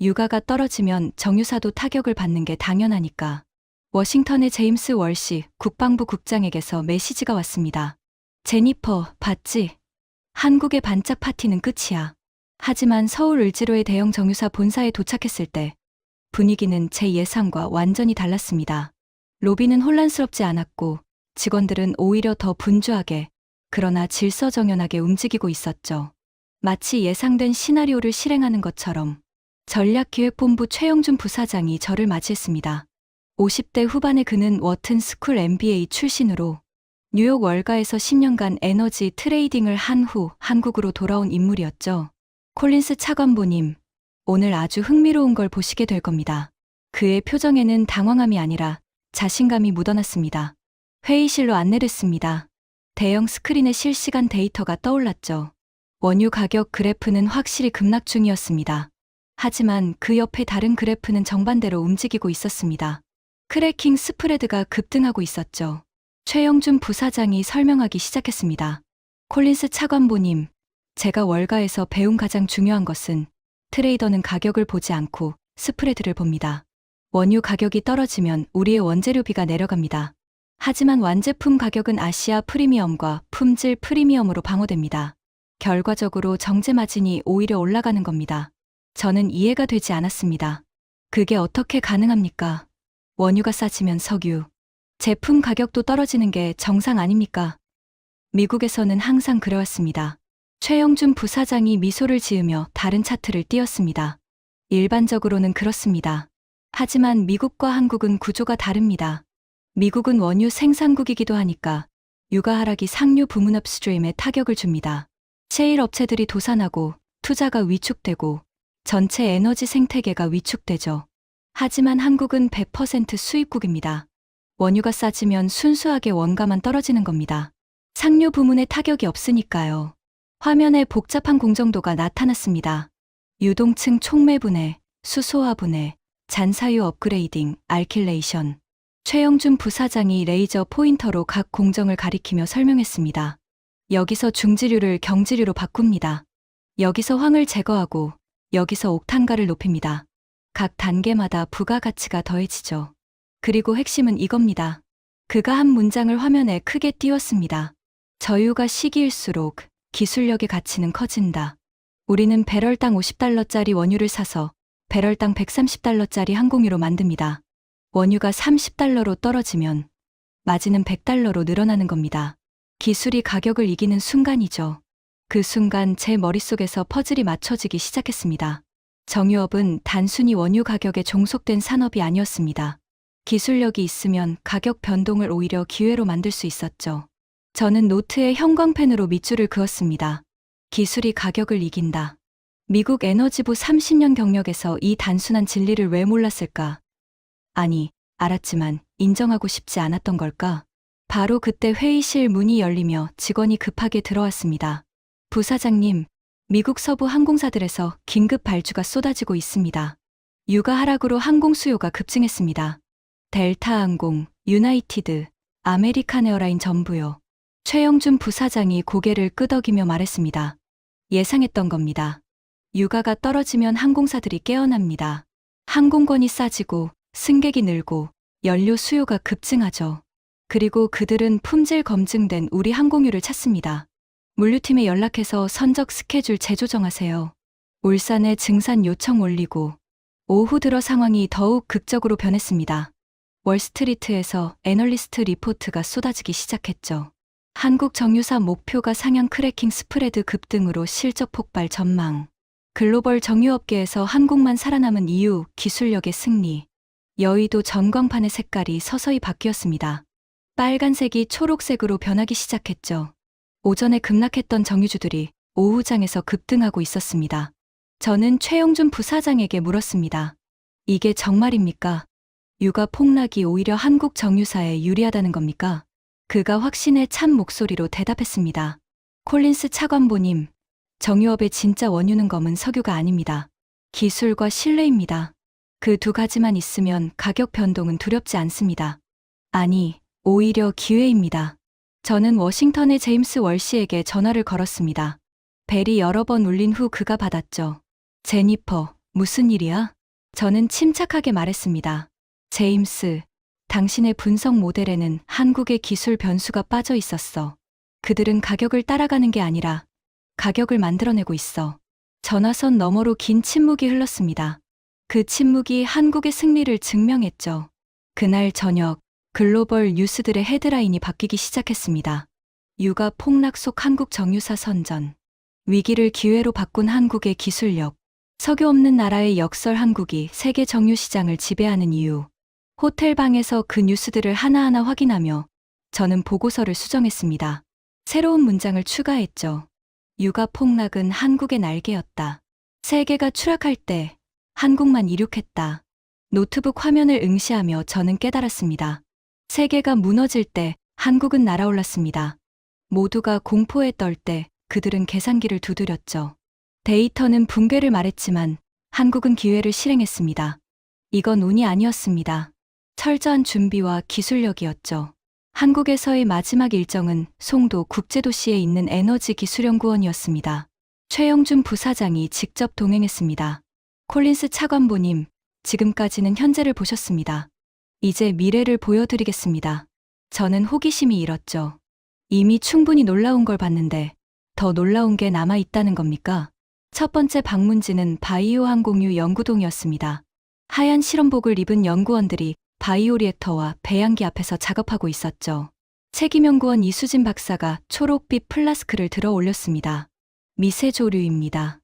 유가가 떨어지면 정유사도 타격을 받는 게 당연하니까. 워싱턴의 제임스 월시 국방부 국장에게서 메시지가 왔습니다. 제니퍼, 봤지? 한국의 반짝 파티는 끝이야. 하지만 서울 을지로의 대형 정유사 본사에 도착했을 때 분위기는 제 예상과 완전히 달랐습니다. 로비는 혼란스럽지 않았고 직원들은 오히려 더 분주하게, 그러나 질서정연하게 움직이고 있었죠. 마치 예상된 시나리오를 실행하는 것처럼. 전략기획본부 최영준 부사장이 저를 맞이했습니다. 50대 후반의 그는 워튼 스쿨 MBA 출신으로 뉴욕 월가에서 10년간 에너지 트레이딩을 한 후 한국으로 돌아온 인물이었죠. 콜린스 차관보님, 오늘 아주 흥미로운 걸 보시게 될 겁니다. 그의 표정에는 당황함이 아니라 자신감이 묻어났습니다. 회의실로 안내됐습니다. 대형 스크린에 실시간 데이터가 떠올랐죠. 원유 가격 그래프는 확실히 급락 중이었습니다. 하지만 그 옆에 다른 그래프는 정반대로 움직이고 있었습니다. 크래킹 스프레드가 급등하고 있었죠. 최영준 부사장이 설명하기 시작했습니다. 콜린스 차관보님, 제가 월가에서 배운 가장 중요한 것은 트레이더는 가격을 보지 않고 스프레드를 봅니다. 원유 가격이 떨어지면 우리의 원재료비가 내려갑니다. 하지만 완제품 가격은 아시아 프리미엄과 품질 프리미엄으로 방어됩니다. 결과적으로 정제 마진이 오히려 올라가는 겁니다. 저는 이해가 되지 않았습니다. 그게 어떻게 가능합니까? 원유가 싸지면 석유, 제품 가격도 떨어지는 게 정상 아닙니까? 미국에서는 항상 그래왔습니다. 최영준 부사장이 미소를 지으며 다른 차트를 띄웠습니다. 일반적으로는 그렇습니다. 하지만 미국과 한국은 구조가 다릅니다. 미국은 원유 생산국이기도 하니까 유가 하락이 상류 부문 업스트림에 타격을 줍니다. 셰일 업체들이 도산하고 투자가 위축되고 전체 에너지 생태계가 위축되죠. 하지만 한국은 100% 수입국입니다. 원유가 싸지면 순수하게 원가만 떨어지는 겁니다. 상류 부문에 타격이 없으니까요. 화면에 복잡한 공정도가 나타났습니다. 유동층 촉매분해, 수소화분해, 잔사유 업그레이딩, 알킬레이션. 최영준 부사장이 레이저 포인터로 각 공정을 가리키며 설명했습니다. 여기서 중지류를 경지류로 바꿉니다. 여기서 황을 제거하고 여기서 옥탄가를 높입니다. 각 단계마다 부가가치가 더해지죠. 그리고 핵심은 이겁니다. 그가 한 문장을 화면에 크게 띄웠습니다. 저유가 시기일수록 기술력의 가치는 커진다. 우리는 배럴당 50달러짜리 원유를 사서 배럴당 130달러짜리 항공유로 만듭니다. 원유가 30달러로 떨어지면 마진은 100달러로 늘어나는 겁니다. 기술이 가격을 이기는 순간이죠. 그 순간 제 머릿속에서 퍼즐이 맞춰지기 시작했습니다. 정유업은 단순히 원유 가격에 종속된 산업이 아니었습니다. 기술력이 있으면 가격 변동을 오히려 기회로 만들 수 있었죠. 저는 노트에 형광펜으로 밑줄을 그었습니다. 기술이 가격을 이긴다. 미국 에너지부 30년 경력에서 이 단순한 진리를 왜 몰랐을까? 아니, 알았지만 인정하고 싶지 않았던 걸까? 바로 그때 회의실 문이 열리며 직원이 급하게 들어왔습니다. 부사장님, 미국 서부 항공사들에서 긴급 발주가 쏟아지고 있습니다. 유가 하락으로 항공 수요가 급증했습니다. 델타항공, 유나이티드, 아메리칸 에어라인 전부요. 최영준 부사장이 고개를 끄덕이며 말했습니다. 예상했던 겁니다. 유가가 떨어지면 항공사들이 깨어납니다. 항공권이 싸지고 승객이 늘고 연료 수요가 급증하죠. 그리고 그들은 품질 검증된 우리 항공유를 찾습니다. 물류팀에 연락해서 선적 스케줄 재조정하세요. 울산에 증산 요청 올리고 오후 들어 상황이 더욱 극적으로 변했습니다. 월스트리트에서 애널리스트 리포트가 쏟아지기 시작했죠. 한국 정유사 목표가 상향 크래킹 스프레드 급등으로 실적 폭발 전망. 글로벌 정유업계에서 한국만 살아남은 이유, 기술력의 승리. 여의도 전광판의 색깔이 서서히 바뀌었습니다. 빨간색이 초록색으로 변하기 시작했죠. 오전에 급락했던 정유주들이 오후장에서 급등하고 있었습니다. 저는 최영준 부사장에게 물었습니다. 이게 정말입니까? 유가 폭락이 오히려 한국 정유사에 유리하다는 겁니까? 그가 확신에 찬 목소리로 대답했습니다. 콜린스 차관보님, 정유업의 진짜 원유는 검은 석유가 아닙니다. 기술과 신뢰입니다. 그 두 가지만 있으면 가격 변동은 두렵지 않습니다. 아니, 오히려 기회입니다. 저는 워싱턴의 제임스 월시에게 전화를 걸었습니다. 벨이 여러 번 울린 후 그가 받았죠. 제니퍼, 무슨 일이야? 저는 침착하게 말했습니다. 제임스, 당신의 분석 모델에는 한국의 기술 변수가 빠져 있었어. 그들은 가격을 따라가는 게 아니라 가격을 만들어내고 있어. 전화선 너머로 긴 침묵이 흘렀습니다. 그 침묵이 한국의 승리를 증명했죠. 그날 저녁, 글로벌 뉴스들의 헤드라인이 바뀌기 시작했습니다. 유가 폭락 속 한국 정유사 선전. 위기를 기회로 바꾼 한국의 기술력. 석유 없는 나라의 역설 한국이 세계 정유 시장을 지배하는 이유. 호텔방에서 그 뉴스들을 하나하나 확인하며 저는 보고서를 수정했습니다. 새로운 문장을 추가했죠. 유가 폭락은 한국의 날개였다. 세계가 추락할 때 한국만 이륙했다. 노트북 화면을 응시하며 저는 깨달았습니다. 세계가 무너질 때 한국은 날아올랐습니다. 모두가 공포에 떨 때 그들은 계산기를 두드렸죠. 데이터는 붕괴를 말했지만 한국은 기회를 실행했습니다. 이건 운이 아니었습니다. 철저한 준비와 기술력이었죠. 한국에서의 마지막 일정은 송도 국제도시에 있는 에너지기술연구원이었습니다. 최영준 부사장이 직접 동행했습니다. 콜린스 차관보님, 지금까지는 현재를 보셨습니다. 이제 미래를 보여드리겠습니다. 저는 호기심이 일었죠. 이미 충분히 놀라운 걸 봤는데 더 놀라운 게 남아 있다는 겁니까? 첫 번째 방문지는 바이오 항공유 연구동이었습니다. 하얀 실험복을 입은 연구원들이 바이오 리액터와 배양기 앞에서 작업하고 있었죠. 책임연구원 이수진 박사가 초록빛 플라스크를 들어 올렸습니다. 미세조류입니다.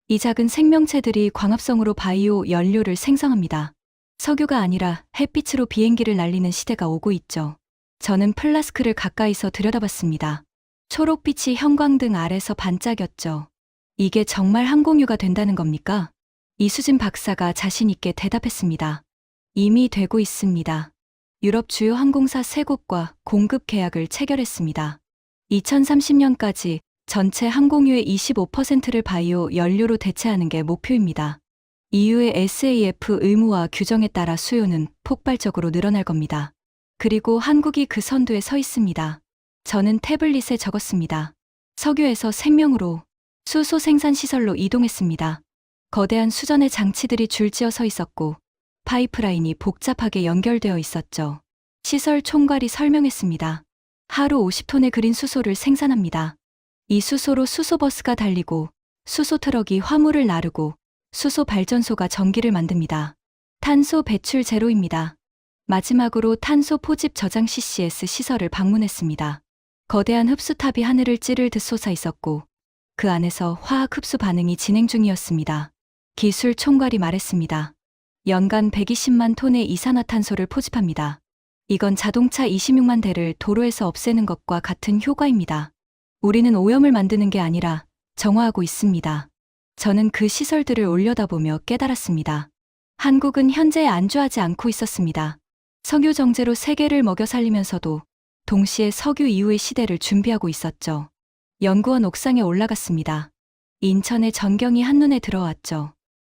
이 작은 생명체들이 광합성으로 바이오 연료를 생성합니다. 석유가 아니라 햇빛으로 비행기를 날리는 시대가 오고 있죠. 저는 플라스크를 가까이서 들여다봤습니다. 초록빛이 형광등 아래서 반짝였죠. 이게 정말 항공유가 된다는 겁니까? 이수진 박사가 자신 있게 대답했습니다. 이미 되고 있습니다. 유럽 주요 항공사 3곳과 공급 계약을 체결했습니다. 2030년까지 전체 항공유의 25%를 바이오 연료로 대체하는 게 목표입니다. EU의 SAF 의무화 규정에 따라 수요는 폭발적으로 늘어날 겁니다. 그리고 한국이 그 선두에 서 있습니다. 저는 태블릿에 적었습니다. 석유에서 생명으로 수소 생산 시설로 이동했습니다. 거대한 수전의 장치들이 줄지어 서 있었고 파이프라인이 복잡하게 연결되어 있었죠. 시설 총괄이 설명했습니다. 하루 50톤의 그린 수소를 생산합니다. 이 수소로 수소버스가 달리고 수소 트럭이 화물을 나르고 수소 발전소가 전기를 만듭니다. 탄소 배출 제로입니다. 마지막으로 탄소 포집 저장 CCS 시설을 방문했습니다. 거대한 흡수탑이 하늘을 찌를 듯 솟아 있었고 그 안에서 화학 흡수 반응이 진행 중이었습니다. 기술 총괄이 말했습니다. 연간 120만 톤의 이산화탄소를 포집합니다. 이건 자동차 26만 대를 도로에서 없애는 것과 같은 효과입니다. 우리는 오염을 만드는 게 아니라 정화하고 있습니다. 저는 그 시설들을 올려다보며 깨달았습니다. 한국은 현재에 안주하지 않고 있었습니다. 석유 정제로 세계를 먹여 살리면서도 동시에 석유 이후의 시대를 준비하고 있었죠. 연구원 옥상에 올라갔습니다. 인천의 전경이 한눈에 들어왔죠.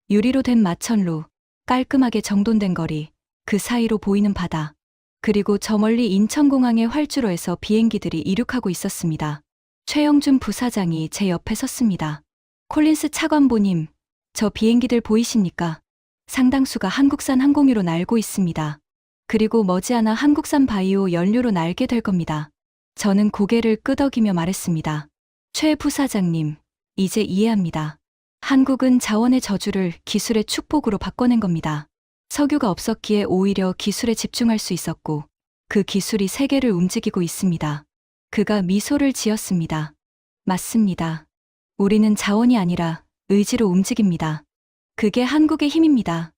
유리로 된 마천루, 깔끔하게 정돈된 거리, 그 사이로 보이는 바다, 그리고 저 멀리 인천공항의 활주로에서 비행기들이 이륙하고 있었습니다. 최영준 부사장이 제 옆에 섰습니다. 콜린스 차관보님, 저 비행기들 보이십니까? 상당수가 한국산 항공유로 날고 있습니다. 그리고 머지않아 한국산 바이오 연료로 날게 될 겁니다. 저는 고개를 끄덕이며 말했습니다. 최 부사장님, 이제 이해합니다. 한국은 자원의 저주를 기술의 축복으로 바꿔낸 겁니다. 석유가 없었기에 오히려 기술에 집중할 수 있었고 그 기술이 세계를 움직이고 있습니다. 그가 미소를 지었습니다. 맞습니다. 우리는 자원이 아니라 의지로 움직입니다. 그게 한국의 힘입니다.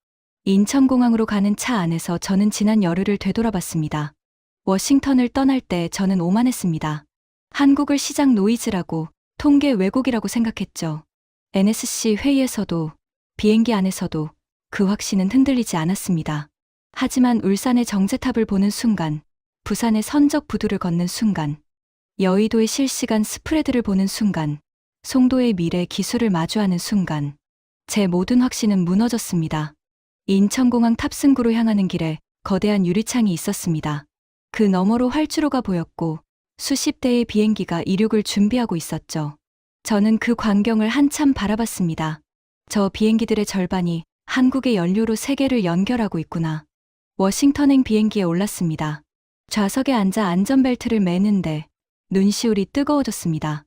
인천공항으로 가는 차 안에서 저는 지난 열흘을 되돌아봤습니다. 워싱턴을 떠날 때 저는 오만했습니다. 한국을 시장 노이즈라고, 통계 왜곡이라고 생각했죠. NSC 회의에서도, 비행기 안에서도 그 확신은 흔들리지 않았습니다. 하지만 울산의 정제탑을 보는 순간, 부산의 선적 부두를 걷는 순간, 여의도의 실시간 스프레드를 보는 순간, 송도의 미래 기술을 마주하는 순간, 제 모든 확신은 무너졌습니다. 인천공항 탑승구로 향하는 길에 거대한 유리창이 있었습니다. 그 너머로 활주로가 보였고 수십 대의 비행기가 이륙을 준비하고 있었죠. 저는 그 광경을 한참 바라봤습니다. 저 비행기들의 절반이 한국의 연료로 세계를 연결하고 있구나. 워싱턴행 비행기에 올랐습니다. 좌석에 앉아 안전벨트를 매는데 눈시울이 뜨거워졌습니다.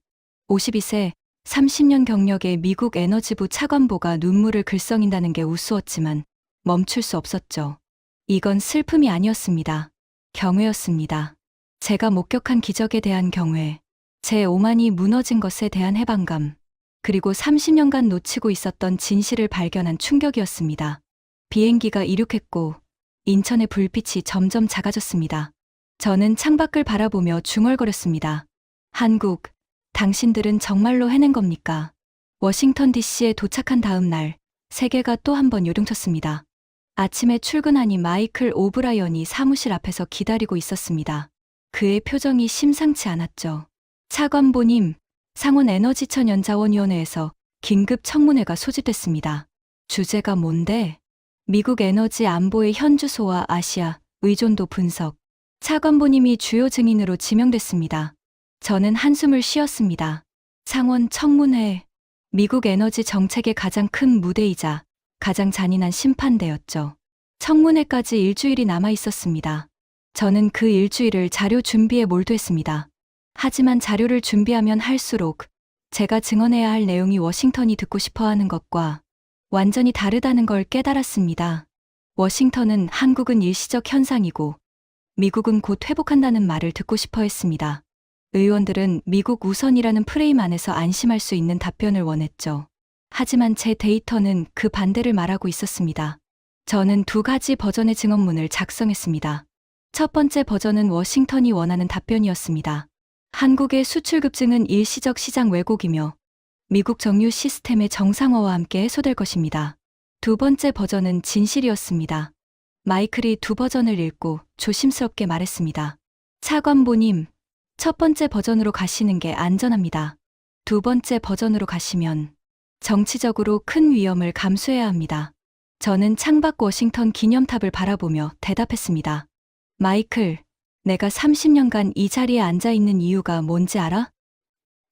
52세, 30년 경력의 미국 에너지부 차관보가 눈물을 글썽인다는 게 우스웠지만 멈출 수 없었죠. 이건 슬픔이 아니었습니다. 경외였습니다. 제가 목격한 기적에 대한 경외, 제 오만이 무너진 것에 대한 해방감, 그리고 30년간 놓치고 있었던 진실을 발견한 충격이었습니다. 비행기가 이륙했고 인천의 불빛이 점점 작아졌습니다. 저는 창밖을 바라보며 중얼거렸습니다. 한국, 당신들은 정말로 해낸 겁니까? 워싱턴 DC에 도착한 다음 날, 세계가 또 한 번 요동쳤습니다. 아침에 출근하니 마이클 오브라이언이 사무실 앞에서 기다리고 있었습니다. 그의 표정이 심상치 않았죠. 차관보님, 상원에너지천연자원위원회에서 긴급 청문회가 소집됐습니다. 주제가 뭔데? 미국 에너지 안보의 현주소와 아시아, 의존도 분석. 차관보님이 주요 증인으로 지명됐습니다. 저는 한숨을 쉬었습니다. 상원 청문회, 미국 에너지 정책의 가장 큰 무대이자 가장 잔인한 심판대였죠. 청문회까지 일주일이 남아 있었습니다. 저는 그 일주일을 자료 준비에 몰두했습니다. 하지만 자료를 준비하면 할수록 제가 증언해야 할 내용이 워싱턴이 듣고 싶어 하는 것과 완전히 다르다는 걸 깨달았습니다. 워싱턴은 한국은 일시적 현상이고 미국은 곧 회복한다는 말을 듣고 싶어 했습니다. 의원들은 미국 우선이라는 프레임 안에서 안심할 수 있는 답변을 원했죠. 하지만 제 데이터는 그 반대를 말하고 있었습니다. 저는 두 가지 버전의 증언문을 작성했습니다. 첫 번째 버전은 워싱턴이 원하는 답변이었습니다. 한국의 수출 급증은 일시적 시장 왜곡이며 미국 정유 시스템의 정상화와 함께 해소될 것입니다. 두 번째 버전은 진실이었습니다. 마이클이 두 버전을 읽고 조심스럽게 말했습니다. 차관보님, 첫 번째 버전으로 가시는 게 안전합니다. 두 번째 버전으로 가시면 정치적으로 큰 위험을 감수해야 합니다. 저는 창밖 워싱턴 기념탑을 바라보며 대답했습니다. 마이클, 내가 30년간 이 자리에 앉아 있는 이유가 뭔지 알아?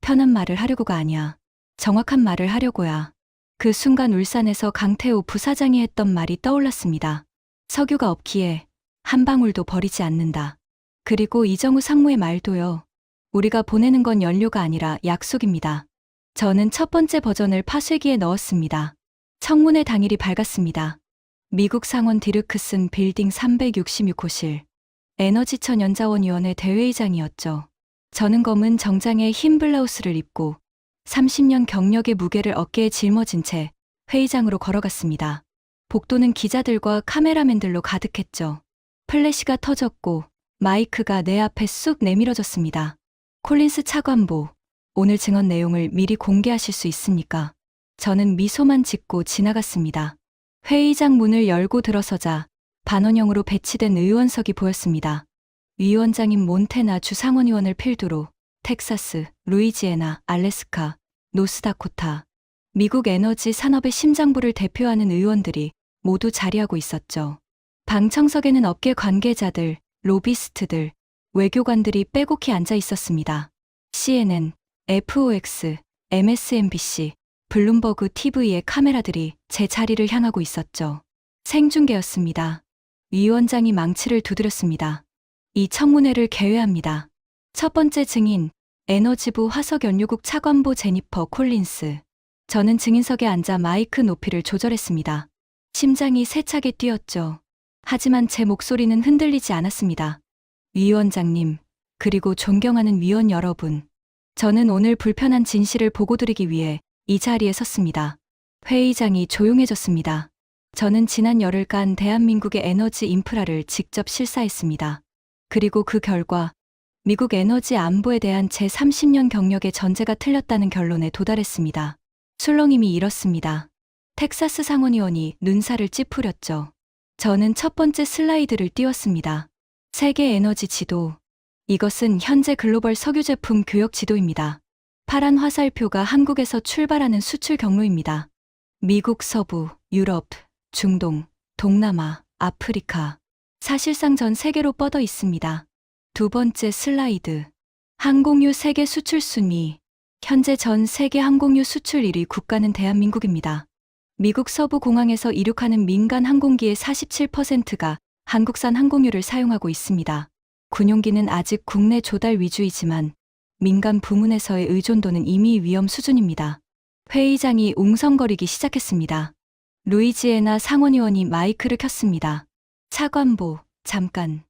편한 말을 하려고가 아니야. 정확한 말을 하려고야. 그 순간 울산에서 강태호 부사장이 했던 말이 떠올랐습니다. 석유가 없기에 한 방울도 버리지 않는다. 그리고 이정우 상무의 말도요. 우리가 보내는 건 연료가 아니라 약속입니다. 저는 첫 번째 버전을 파쇄기에 넣었습니다. 청문회 당일이 밝았습니다. 미국 상원 디르크슨 빌딩 366호실. 에너지천연자원위원회 대회의장이었죠. 저는 검은 정장에 흰 블라우스를 입고 30년 경력의 무게를 어깨에 짊어진 채 회의장으로 걸어갔습니다. 복도는 기자들과 카메라맨들로 가득했죠. 플래시가 터졌고 마이크가 내 앞에 쑥 내밀어졌습니다. 콜린스 차관보, 오늘 증언 내용을 미리 공개하실 수 있습니까? 저는 미소만 짓고 지나갔습니다. 회의장 문을 열고 들어서자 반원형으로 배치된 의원석이 보였습니다. 위원장인 몬태나 주 상원의원을 필두로 텍사스, 루이지애나, 알래스카, 노스다코타, 미국 에너지 산업의 심장부를 대표하는 의원들이 모두 자리하고 있었죠. 방청석에는 업계 관계자들, 로비스트들, 외교관들이 빼곡히 앉아 있었습니다. CNN, FOX, MSNBC, 블룸버그 TV의 카메라들이 제 자리를 향하고 있었죠. 생중계였습니다. 위원장이 망치를 두드렸습니다. 이 청문회를 개회합니다. 첫 번째 증인, 에너지부 화석연료국 차관보 제니퍼 콜린스. 저는 증인석에 앉아 마이크 높이를 조절했습니다. 심장이 세차게 뛰었죠. 하지만 제 목소리는 흔들리지 않았습니다. 위원장님, 그리고 존경하는 위원 여러분. 저는 오늘 불편한 진실을 보고드리기 위해 이 자리에 섰습니다. 회의장이 조용해졌습니다. 저는 지난 열흘간 대한민국의 에너지 인프라를 직접 실사했습니다. 그리고 그 결과 미국 에너지 안보에 대한 제 30년 경력의 전제가 틀렸다는 결론에 도달했습니다. 술렁임이 이렇습니다. 텍사스 상원의원이 눈살을 찌푸렸죠. 저는 첫 번째 슬라이드를 띄웠습니다. 세계 에너지 지도. 이것은 현재 글로벌 석유 제품 교역 지도입니다. 파란 화살표가 한국에서 출발하는 수출 경로입니다. 미국 서부, 유럽, 중동, 동남아, 아프리카. 사실상 전 세계로 뻗어 있습니다. 두 번째 슬라이드. 항공유 세계 수출 순위. 현재 전 세계 항공유 수출 1위 국가는 대한민국입니다. 미국 서부 공항에서 이륙하는 민간 항공기의 47%가 한국산 항공유를 사용하고 있습니다. 군용기는 아직 국내 조달 위주이지만 민간 부문에서의 의존도는 이미 위험 수준입니다. 회의장이 웅성거리기 시작했습니다. 루이지애나 상원의원이 마이크를 켰습니다. 차관보, 잠깐.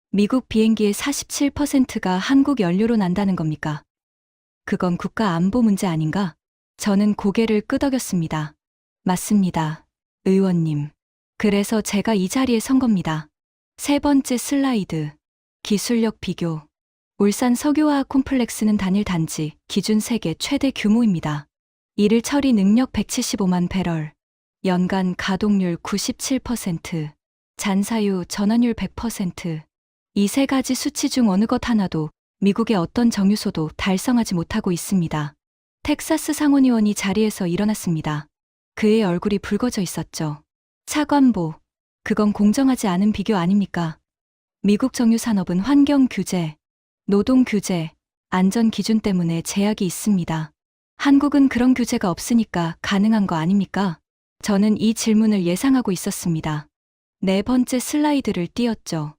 미국 비행기의 47%가 한국 연료로 난다는 겁니까? 그건 국가 안보 문제 아닌가? 저는 고개를 끄덕였습니다. 맞습니다. 의원님. 그래서 제가 이 자리에 선 겁니다. 세 번째 슬라이드. 기술력 비교. 울산 석유화학 콤플렉스는 단일 단지, 기준 세계 최대 규모입니다. 일일 처리 능력 175만 배럴. 연간 가동률 97%. 잔사유 전환율 100%. 이 세 가지 수치 중 어느 것 하나도 미국의 어떤 정유소도 달성하지 못하고 있습니다. 텍사스 상원의원이 자리에서 일어났습니다. 그의 얼굴이 붉어져 있었죠. 차관보, 그건 공정하지 않은 비교 아닙니까? 미국 정유 산업은 환경 규제, 노동 규제, 안전 기준 때문에 제약이 있습니다. 한국은 그런 규제가 없으니까 가능한 거 아닙니까? 저는 이 질문을 예상하고 있었습니다. 네 번째 슬라이드를 띄웠죠.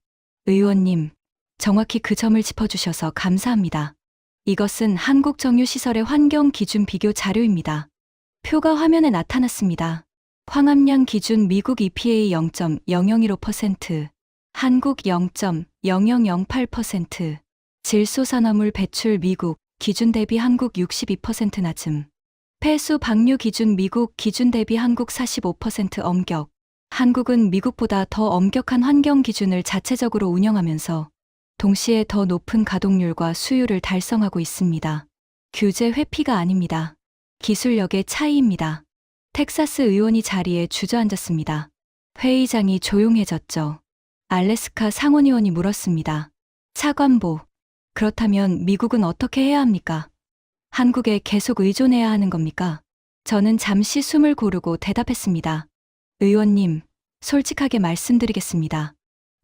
의원님, 정확히 그 점을 짚어주셔서 감사합니다. 이것은 한국정유시설의 환경 기준 비교 자료입니다. 표가 화면에 나타났습니다. 황합량 기준 미국 EPA 0.0015%, 한국 0.0008%, 질소산화물 배출 미국 기준 대비 한국 62% 낮음, 폐수 방류 기준 미국 기준 대비 한국 45% 엄격. 한국은 미국보다 더 엄격한 환경 기준을 자체적으로 운영하면서 동시에 더 높은 가동률과 수율을 달성하고 있습니다. 규제 회피가 아닙니다. 기술력의 차이입니다. 텍사스 의원이 자리에 주저앉았습니다. 회의장이 조용해졌죠. 알래스카 상원의원이 물었습니다. 차관보, 그렇다면 미국은 어떻게 해야 합니까? 한국에 계속 의존해야 하는 겁니까? 저는 잠시 숨을 고르고 대답했습니다. 의원님, 솔직하게 말씀드리겠습니다.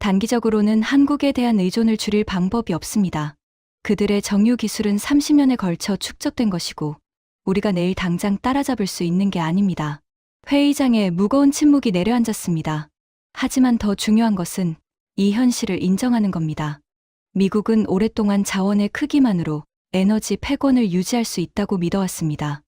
단기적으로는 한국에 대한 의존을 줄일 방법이 없습니다. 그들의 정유 기술은 30년에 걸쳐 축적된 것이고 우리가 내일 당장 따라잡을 수 있는 게 아닙니다. 회의장에 무거운 침묵이 내려앉았습니다. 하지만 더 중요한 것은 이 현실을 인정하는 겁니다. 미국은 오랫동안 자원의 크기만으로 에너지 패권을 유지할 수 있다고 믿어왔습니다.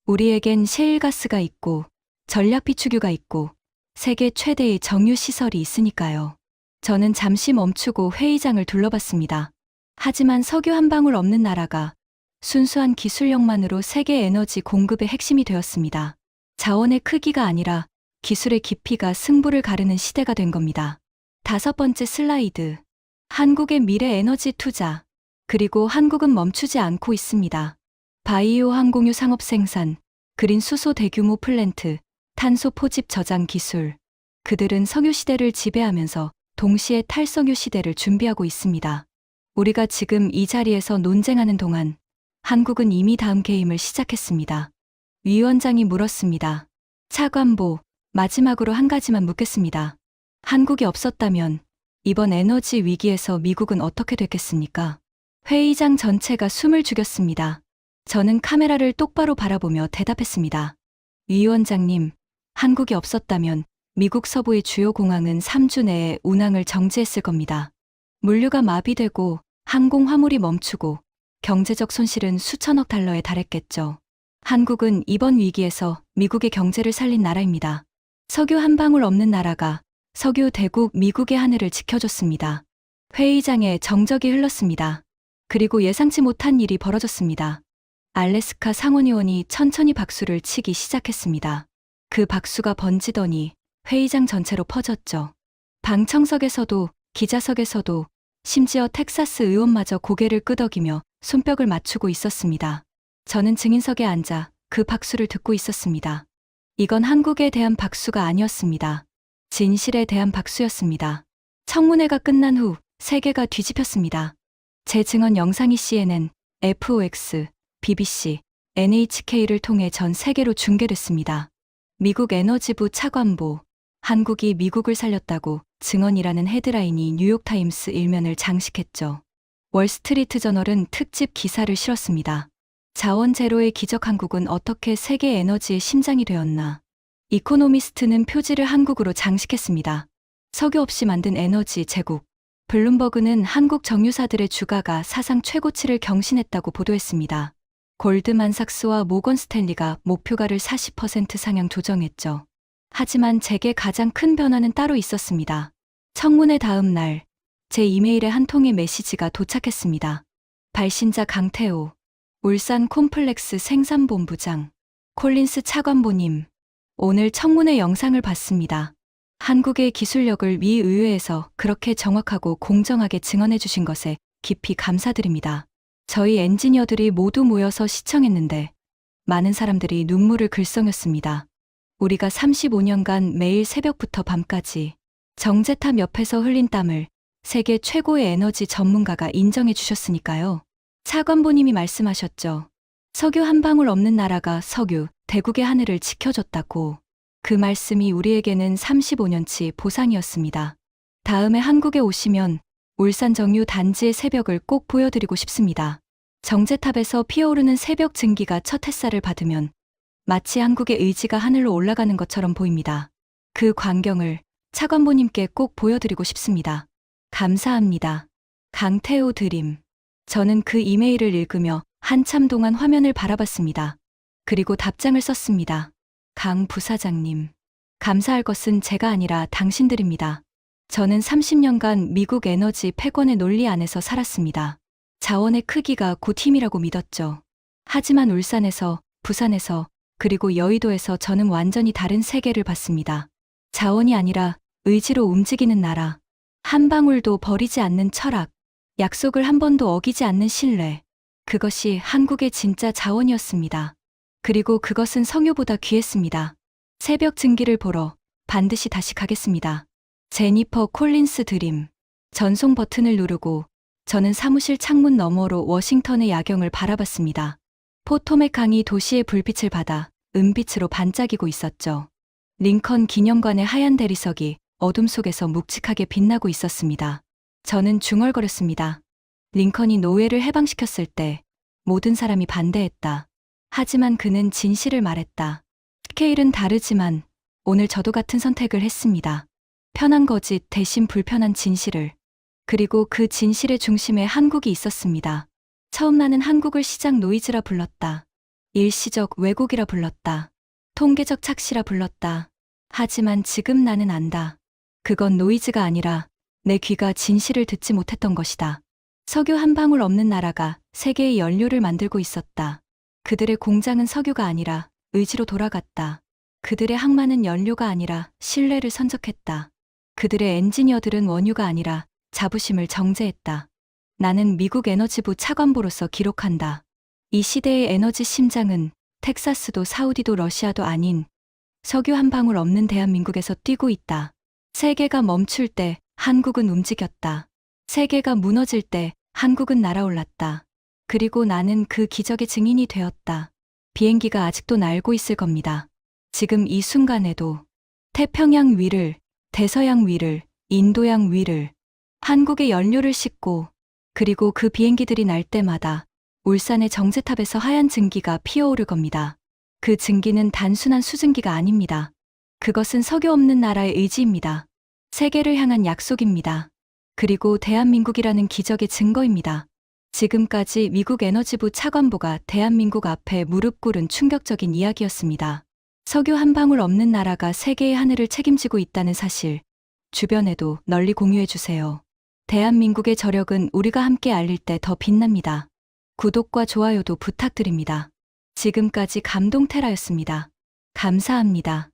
우리에겐 셰일가스가 있고 전략 비축유가 있고 세계 최대의 정유 시설이 있으니까요. 저는 잠시 멈추고 회의장을 둘러봤습니다. 하지만 석유 한 방울 없는 나라가 순수한 기술력만으로 세계 에너지 공급의 핵심이 되었습니다. 자원의 크기가 아니라 기술의 깊이가 승부를 가르는 시대가 된 겁니다. 5번째 슬라이드. 한국의 미래 에너지 투자. 그리고 한국은 멈추지 않고 있습니다. 바이오 항공유 상업 생산, 그린 수소 대규모 플랜트, 탄소 포집 저장 기술. 그들은 석유 시대를 지배하면서 동시에 탈석유 시대를 준비하고 있습니다. 우리가 지금 이 자리에서 논쟁하는 동안 한국은 이미 다음 게임을 시작했습니다. 위원장이 물었습니다. 차관보, 마지막으로 한 가지만 묻겠습니다. 한국이 없었다면 이번 에너지 위기에서 미국은 어떻게 됐겠습니까? 회의장 전체가 숨을 죽였습니다. 저는 카메라를 똑바로 바라보며 대답했습니다. 위원장님, 한국이 없었다면 미국 서부의 주요 공항은 3주 내에 운항을 정지했을 겁니다. 물류가 마비되고 항공 화물이 멈추고 경제적 손실은 수천억 달러에 달했겠죠. 한국은 이번 위기에서 미국의 경제를 살린 나라입니다. 석유 한 방울 없는 나라가 석유 대국 미국의 하늘을 지켜줬습니다. 회의장에 정적이 흘렀습니다. 그리고 예상치 못한 일이 벌어졌습니다. 알래스카 상원의원이 천천히 박수를 치기 시작했습니다. 그 박수가 번지더니 회의장 전체로 퍼졌죠. 방청석에서도 기자석에서도 심지어 텍사스 의원마저 고개를 끄덕이며 손뼉을 맞추고 있었습니다. 저는 증인석에 앉아 그 박수를 듣고 있었습니다. 이건 한국에 대한 박수가 아니었습니다. 진실에 대한 박수였습니다. 청문회가 끝난 후 세계가 뒤집혔습니다. 제 증언 영상이 CNN, FOX, BBC, NHK를 통해 전 세계로 중계됐습니다. 미국 에너지부 차관보, 한국이 미국을 살렸다고 증언이라는 헤드라인이 뉴욕타임스 일면을 장식했죠. 월스트리트 저널은 특집 기사를 실었습니다. 자원 제로의 기적 한국은 어떻게 세계 에너지의 심장이 되었나. 이코노미스트는 표지를 한국으로 장식했습니다. 석유 없이 만든 에너지 제국. 블룸버그는 한국 정유사들의 주가가 사상 최고치를 경신했다고 보도했습니다. 골드만삭스와 모건 스탠리가 목표가를 40% 상향 조정했죠. 하지만 제게 가장 큰 변화는 따로 있었습니다. 청문회 다음 날, 제 이메일에 한 통의 메시지가 도착했습니다. 발신자 강태호, 울산 콤플렉스 생산본부장, 콜린스 차관보님, 오늘 청문회 영상을 봤습니다. 한국의 기술력을 미 의회에서 그렇게 정확하고 공정하게 증언해 주신 것에 깊이 감사드립니다. 저희 엔지니어들이 모두 모여서 시청했는데 많은 사람들이 눈물을 글썽였습니다. 우리가 35년간 매일 새벽부터 밤까지 정제탑 옆에서 흘린 땀을 세계 최고의 에너지 전문가가 인정해 주셨으니까요. 차관보님이 말씀하셨죠. 석유 한 방울 없는 나라가 석유 대국의 하늘을 지켜줬다고. 그 말씀이 우리에게는 35년치 보상이었습니다. 다음에 한국에 오시면 울산 정유 단지의 새벽을 꼭 보여드리고 싶습니다. 정제탑에서 피어오르는 새벽 증기가 첫 햇살을 받으면 마치 한국의 의지가 하늘로 올라가는 것처럼 보입니다. 그 광경을 차관보님께 꼭 보여드리고 싶습니다. 감사합니다. 강태호 드림. 저는 그 이메일을 읽으며 한참 동안 화면을 바라봤습니다. 그리고 답장을 썼습니다. 강 부사장님. 감사할 것은 제가 아니라 당신들입니다. 저는 30년간 미국 에너지 패권의 논리 안에서 살았습니다. 자원의 크기가 곧 힘이라고 믿었죠. 하지만 울산에서, 부산에서, 그리고 여의도에서 저는 완전히 다른 세계를 봤습니다. 자원이 아니라 의지로 움직이는 나라. 한 방울도 버리지 않는 철학. 약속을 한 번도 어기지 않는 신뢰. 그것이 한국의 진짜 자원이었습니다. 그리고 그것은 석유보다 귀했습니다. 새벽 증기를 보러 반드시 다시 가겠습니다. 제니퍼 콜린스 드림. 전송 버튼을 누르고 저는 사무실 창문 너머로 워싱턴의 야경을 바라봤습니다. 포토맥 강이 도시의 불빛을 받아 은빛으로 반짝이고 있었죠. 링컨 기념관의 하얀 대리석이 어둠 속에서 묵직하게 빛나고 있었습니다. 저는 중얼거렸습니다. 링컨이 노예를 해방시켰을 때 모든 사람이 반대했다. 하지만 그는 진실을 말했다. 스케일은 다르지만 오늘 저도 같은 선택을 했습니다. 편한 거짓 대신 불편한 진실을. 그리고 그 진실의 중심에 한국이 있었습니다. 처음 나는 한국을 시장 노이즈라 불렀다. 일시적 왜곡이라 불렀다. 통계적 착시라 불렀다. 하지만 지금 나는 안다. 그건 노이즈가 아니라 내 귀가 진실을 듣지 못했던 것이다. 석유 한 방울 없는 나라가 세계의 연료를 만들고 있었다. 그들의 공장은 석유가 아니라 의지로 돌아갔다. 그들의 항만은 연료가 아니라 신뢰를 선적했다. 그들의 엔지니어들은 원유가 아니라 자부심을 정제했다. 나는 미국 에너지부 차관보로서 기록한다. 이 시대의 에너지 심장은 텍사스도 사우디도 러시아도 아닌 석유 한 방울 없는 대한민국에서 뛰고 있다. 세계가 멈출 때 한국은 움직였다. 세계가 무너질 때 한국은 날아올랐다. 그리고 나는 그 기적의 증인이 되었다. 비행기가 아직도 날고 있을 겁니다. 지금 이 순간에도 태평양 위를, 대서양 위를, 인도양 위를 한국의 연료를 싣고 그리고 그 비행기들이 날 때마다 울산의 정제탑에서 하얀 증기가 피어오를 겁니다. 그 증기는 단순한 수증기가 아닙니다. 그것은 석유 없는 나라의 의지입니다. 세계를 향한 약속입니다. 그리고 대한민국이라는 기적의 증거입니다. 지금까지 미국 에너지부 차관보가 대한민국 앞에 무릎 꿇은 충격적인 이야기였습니다. 석유 한 방울 없는 나라가 세계의 하늘을 책임지고 있다는 사실, 주변에도 널리 공유해 주세요. 대한민국의 저력은 우리가 함께 알릴 때 더 빛납니다. 구독과 좋아요도 부탁드립니다. 지금까지 감동테라였습니다. 감사합니다.